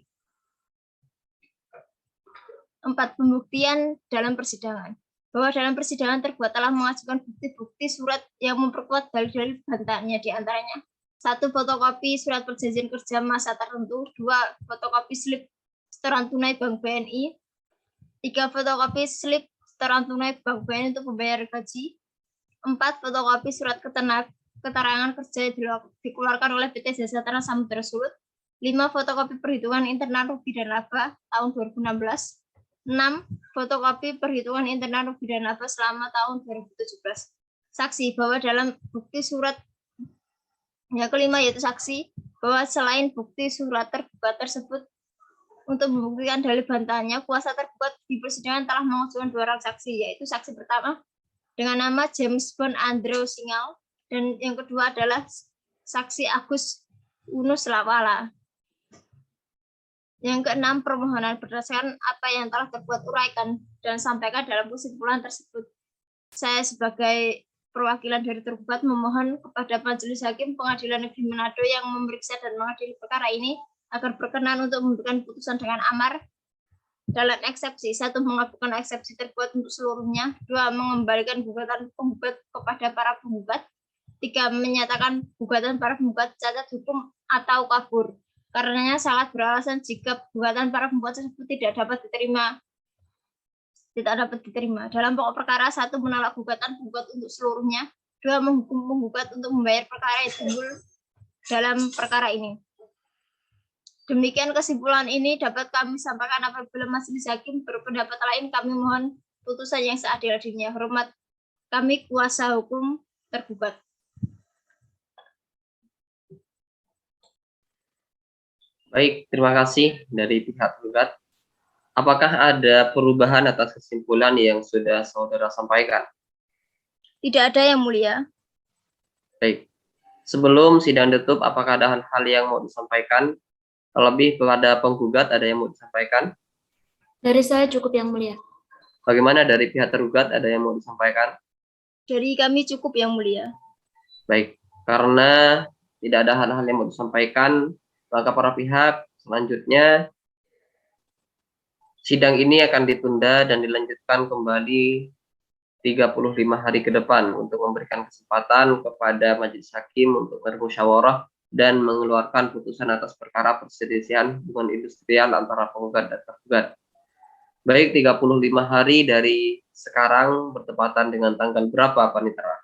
4. Pembuktian dalam persidangan. Bahwa dalam persidangan tergugat telah mengajukan bukti-bukti surat yang memperkuat dalil-dalil bantahannya, di antaranya 1. Fotokopi surat perjanjian kerja masa tertentu. 2. Fotokopi slip setoran tunai Bank BNI. 3. Fotokopi slip setoran tunai Bank BNI untuk membayar gaji. 4. Fotokopi surat keterangan kerja yang dikeluarkan oleh PT Jasa Trans Samudra Sulut. 5. Fotokopi perhitungan internal rugi dan laba tahun 2016. 6. Fotokopi perhitungan internal rugi dan laba selama tahun 2017. Saksi bahwa dalam bukti surat yang kelima yaitu saksi bahwa selain bukti surat tergugat tersebut untuk membuktikan dalil bantahannya, kuasa tergugat di persidangan telah mengajukan 2 orang saksi, yaitu saksi pertama dengan nama James Bond Andrew Singal dan yang kedua adalah saksi Agus Unus Lawala. Yang keenam, permohonan berdasarkan apa yang telah tergugat uraikan dan sampaikan dalam kesimpulan tersebut. Saya sebagai perwakilan dari tergugat memohon kepada Majelis Hakim Pengadilan Negeri Manado yang memeriksa dan mengadili perkara ini agar berkenan untuk memberikan putusan dengan amar dalam eksepsi. 1. Mengabulkan eksepsi tergugat untuk seluruhnya. 2. Mengembalikan gugatan penggugat kepada para penggugat. 3. Menyatakan gugatan para penggugat cacat hukum atau kabur. Karenanya sangat beralasan jika gugatan para penggugat tersebut tidak dapat diterima. Dalam pokok perkara, 1. Menolak gugatan penggugat untuk seluruhnya. 2. Menghukum penggugat untuk membayar perkara yang timbul dalam perkara ini. Demikian kesimpulan ini dapat kami sampaikan. Apabila majelis hakim berpendapat lain, kami mohon putusan yang seadil-adilnya. Hormat kami kuasa hukum tergugat. Baik, terima kasih dari pihak tergugat. Apakah ada perubahan atas kesimpulan yang sudah saudara sampaikan? Tidak ada, Yang Mulia. Baik. Sebelum sidang ditutup, apakah ada hal-hal yang mau disampaikan? Terlebih kepada penggugat, ada yang mau disampaikan? Dari saya cukup, Yang Mulia. Bagaimana dari pihak tergugat, ada yang mau disampaikan? Dari kami cukup, Yang Mulia. Baik, karena tidak ada hal-hal yang mau disampaikan, maka para pihak selanjutnya sidang ini akan ditunda dan dilanjutkan kembali 35 hari ke depan untuk memberikan kesempatan kepada majelis hakim untuk bermusyawarah dan mengeluarkan putusan atas perkara perselisihan hubungan industrial antara penggugat dan tergugat. Baik, 35 hari dari sekarang bertepatan dengan tanggal berapa, Panitera?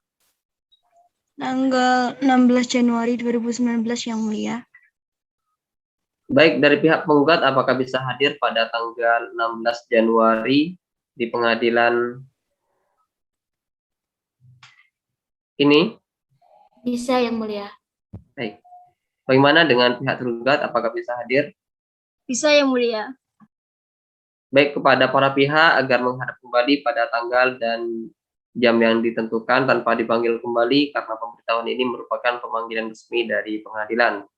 Tanggal 16 Januari 2019, Yang Mulia. Baik, dari pihak penggugat apakah bisa hadir pada tanggal 16 Januari di pengadilan ini? Bisa, Yang Mulia. Baik. Bagaimana dengan pihak tergugat, apakah bisa hadir? Bisa, Yang Mulia. Baik, kepada para pihak agar menghadap kembali pada tanggal dan jam yang ditentukan tanpa dipanggil kembali karena pemberitahuan ini merupakan pemanggilan resmi dari pengadilan.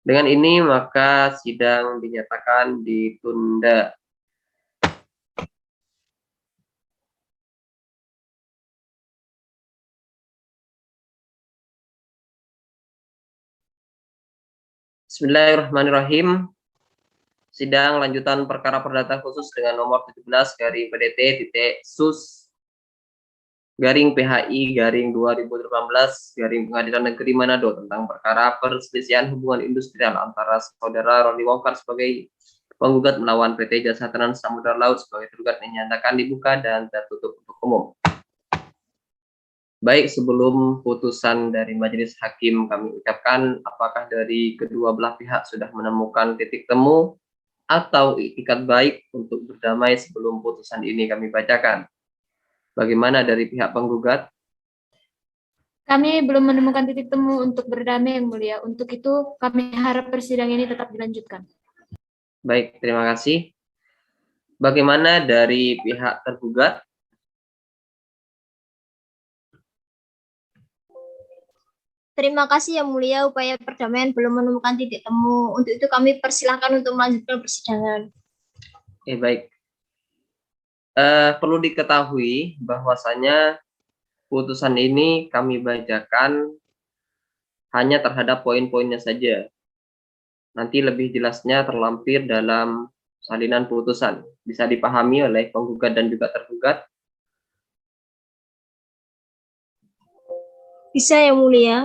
Dengan ini maka sidang dinyatakan ditunda. Bismillahirrahmanirrahim. Sidang lanjutan perkara perdata khusus dengan nomor 17/PDT/SUS/PHI/2018 Pengadilan Negeri Manado tentang perkara perselisihan hubungan industrial antara saudara Roni Wongkar sebagai penggugat melawan PT Jasa Trans Samudra Laut sebagai tergugat dinyatakan dibuka dan tertutup untuk umum. Baik, sebelum putusan dari majelis hakim kami ucapkan, apakah dari kedua belah pihak sudah menemukan titik temu atau itikat baik untuk berdamai sebelum putusan ini kami bacakan? Bagaimana dari pihak penggugat? Kami belum menemukan titik temu untuk berdamai, Yang Mulia. Untuk itu, kami harap persidangan ini tetap dilanjutkan. Baik, terima kasih. Bagaimana dari pihak tergugat? Terima kasih Yang Mulia, upaya perdamaian belum menemukan titik temu. Untuk itu kami persilahkan untuk melanjutkan persidangan. Baik. Perlu diketahui bahwasanya putusan ini kami bacakan hanya terhadap poin-poinnya saja. Nanti lebih jelasnya terlampir dalam salinan putusan. Bisa dipahami oleh penggugat dan juga tergugat. Bisa Yang Mulia.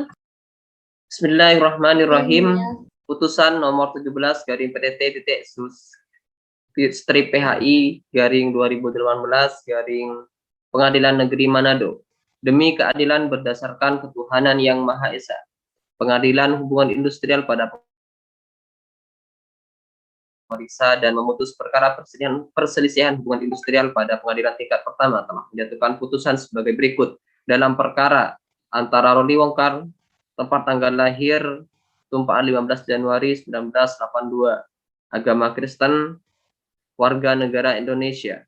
Bismillahirrahmanirrahim. Putusan nomor 17 garing PTT sus strip PHI garing 2018 garing Pengadilan Negeri Manado. Demi keadilan berdasarkan ketuhanan yang Maha Esa. Pengadilan Hubungan Industrial pada memeriksa dan memutus perkara perselisihan hubungan industrial pada pengadilan tingkat pertama telah menjatuhkan putusan sebagai berikut. Dalam perkara antara Roli Wongkar, tempat tanggal lahir tumpahan 15 Januari 1982, agama Kristen, warga negara Indonesia,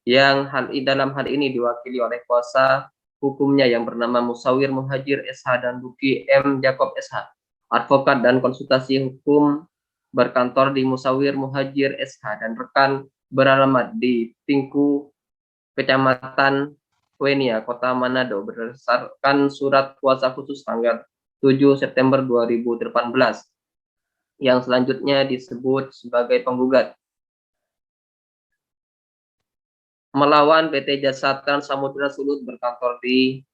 yang dalam hal ini diwakili oleh kuasa hukumnya yang bernama Musawir Muhajir SH dan Luki M. Jakob SH, advokat dan konsultasi hukum berkantor di Musawir Muhajir SH dan rekan beralamat di Tingku, Kecamatan Wenia, Kota Manado, berdasarkan surat kuasa khusus tanggal 7 September 2018 yang selanjutnya disebut sebagai penggugat. Melawan PT Jasa Trans Samudra Sulut berkantor di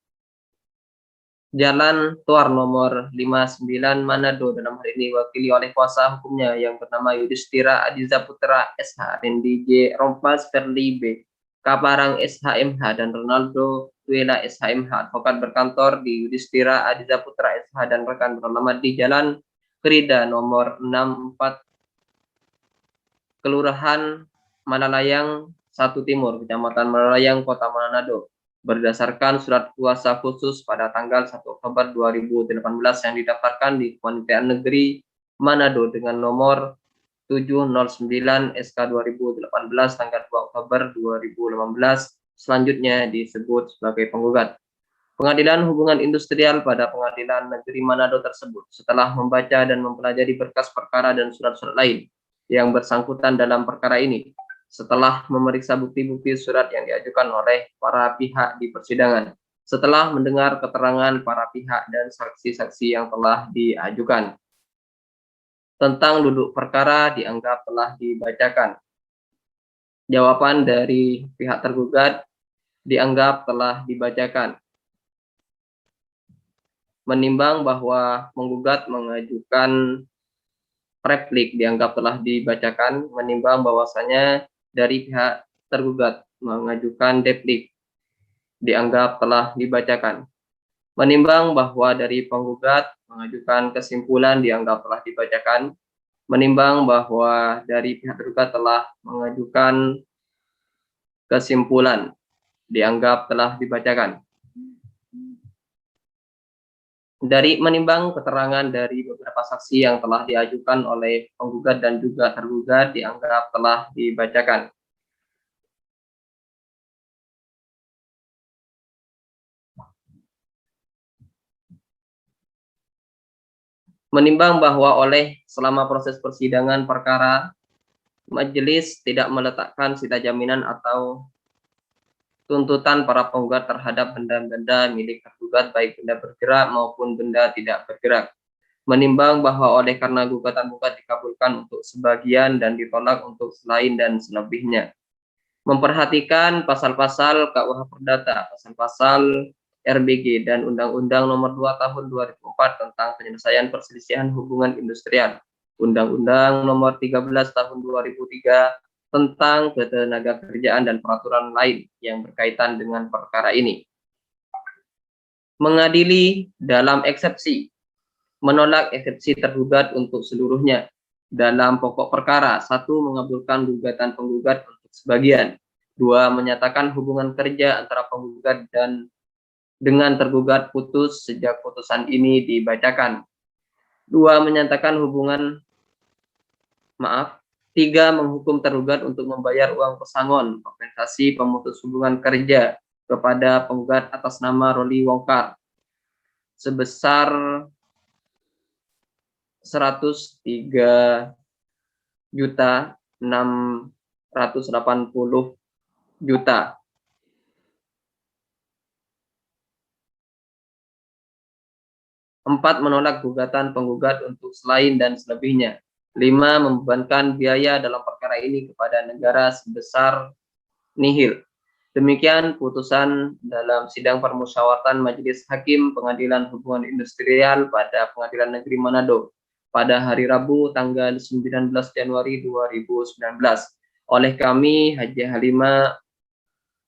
Jalan Tuar nomor 59 Manado, dalam hal ini diwakili oleh kuasa hukumnya yang bernama Yudhistira Adiza Putra SH, Randy J. Rompas, Ferli B. Kaparang SHMH, dan Ronaldo Tuela SHMH, advokat berkantor di Yudhistira Adiza Putra SH dan rekan beralamat di Jalan Kerida nomor 64 Kelurahan Malalayang 1 Timur, Kecamatan Malalayang, Kota Manado, berdasarkan surat kuasa khusus pada tanggal 1 Oktober 2018 yang didaftarkan di Kementerian Negeri Manado dengan nomor 709 SK 2018 tanggal 2 Oktober 2018, selanjutnya disebut sebagai penggugat. Pengadilan Hubungan Industrial pada Pengadilan Negeri Manado tersebut setelah membaca dan mempelajari berkas perkara dan surat-surat lain yang bersangkutan dalam perkara ini, setelah memeriksa bukti-bukti surat yang diajukan oleh para pihak di persidangan, setelah mendengar keterangan para pihak dan saksi-saksi yang telah diajukan, tentang duduk perkara dianggap telah dibacakan. Jawaban dari pihak tergugat dianggap telah dibacakan. Menimbang bahwa penggugat mengajukan replik dianggap telah dibacakan, menimbang bahwasanya dari pihak tergugat mengajukan deplik dianggap telah dibacakan. Menimbang bahwa dari penggugat mengajukan kesimpulan dianggap telah dibacakan. Menimbang bahwa dari pihak tergugat telah mengajukan kesimpulan dianggap telah dibacakan. Dari menimbang keterangan dari beberapa saksi yang telah diajukan oleh penggugat dan juga tergugat dianggap telah dibacakan. Menimbang bahwa oleh selama proses persidangan perkara, majelis tidak meletakkan sita jaminan atau tuntutan para penggugat terhadap benda-benda milik tergugat, baik benda bergerak maupun benda tidak bergerak. Menimbang bahwa oleh karena gugatan gugat dikabulkan untuk sebagian dan ditolak untuk selain dan selebihnya. Memperhatikan pasal-pasal KUH Perdata, pasal-pasal RBG, dan Undang-Undang Nomor 2 Tahun 2004 tentang penyelesaian perselisihan hubungan industrial, Undang-Undang Nomor 13 Tahun 2003 tentang ketenaga kerjaan dan peraturan lain yang berkaitan dengan perkara ini. Mengadili dalam eksepsi, menolak eksepsi tergugat untuk seluruhnya. Dalam pokok perkara, 1. Mengabulkan gugatan penggugat untuk sebagian. 2. Menyatakan hubungan kerja antara penggugat dan dengan tergugat putus sejak putusan ini dibacakan. 2. Menyatakan hubungan 3. Menghukum tergugat untuk membayar uang pesangon kompensasi pemutus hubungan kerja kepada penggugat atas nama Roli Wongkar. sebesar 103.680.000.000. 4. Menolak gugatan penggugat untuk selain dan selebihnya. 5. Membebankan biaya dalam perkara ini kepada negara sebesar nihil. Demikian putusan dalam sidang permusyawaratan Majelis Hakim Pengadilan Hubungan Industrial pada Pengadilan Negeri Manado pada hari Rabu tanggal 19 Januari 2019 oleh kami Haji Halimah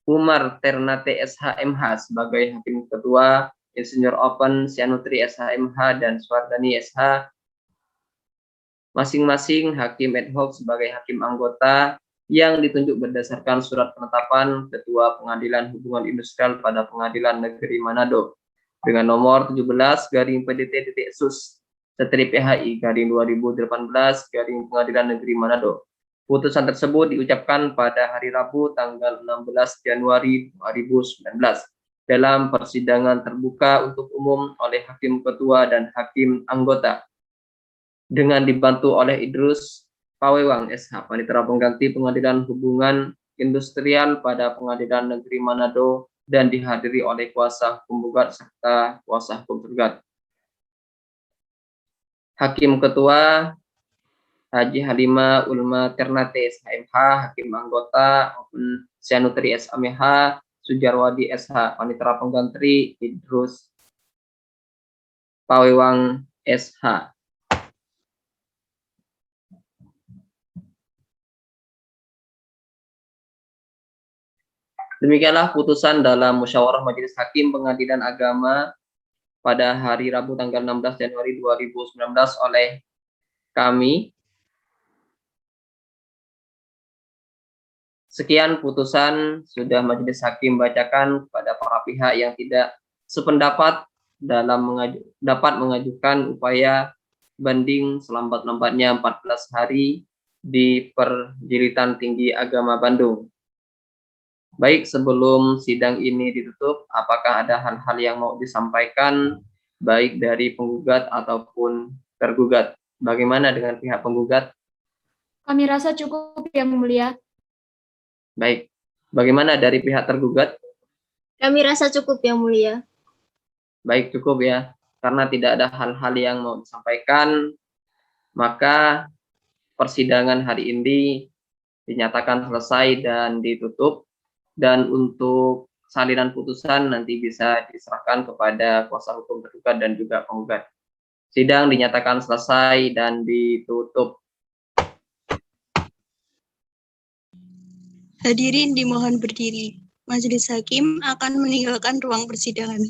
Umar Ternate SHMH sebagai Hakim Ketua, Insinyur Open Sianutri SHMH dan Suwardani SH masing-masing Hakim ad hoc sebagai Hakim anggota yang ditunjuk berdasarkan surat penetapan Ketua Pengadilan Hubungan Industrial pada Pengadilan Negeri Manado dengan nomor 17/PDT-SUS/PHI/2018 Pengadilan Negeri Manado. Putusan tersebut diucapkan pada hari Rabu tanggal 16 Januari 2019 dalam persidangan terbuka untuk umum oleh Hakim Ketua dan Hakim anggota dengan dibantu oleh Idrus Pawewang SH, Panitera Pengganti Pengadilan Hubungan Industrial pada Pengadilan Negeri Manado dan dihadiri oleh kuasa hukum penggugat serta kuasa hukum tergugat. Hakim Ketua Haji Halimah Ulma Ternate SHMH, Hakim Anggota Open Sianutri SHMH, Sujarwadi SH, Panitera Pengganti Idrus Pawewang SH. Demikianlah putusan dalam musyawarah Majelis Hakim Pengadilan Agama pada hari Rabu tanggal 16 Januari 2019 oleh kami. Sekian putusan sudah Majelis Hakim bacakan kepada para pihak yang tidak sependapat dalam dapat mengajukan upaya banding selambat-lambatnya 14 hari di Perjilitan Tinggi Agama Bandung. Baik, sebelum sidang ini ditutup, apakah ada hal-hal yang mau disampaikan baik dari penggugat ataupun tergugat? Bagaimana dengan pihak penggugat? Kami rasa cukup, Yang Mulia. Baik, bagaimana dari pihak tergugat? Kami rasa cukup, Yang Mulia. Baik, cukup ya. Karena tidak ada hal-hal yang mau disampaikan, maka persidangan hari ini dinyatakan selesai dan ditutup. Dan untuk salinan putusan nanti bisa diserahkan kepada kuasa hukum tergugat dan juga penggugat. Sidang dinyatakan selesai dan ditutup. Hadirin dimohon berdiri. Majelis Hakim akan meninggalkan ruang persidangan.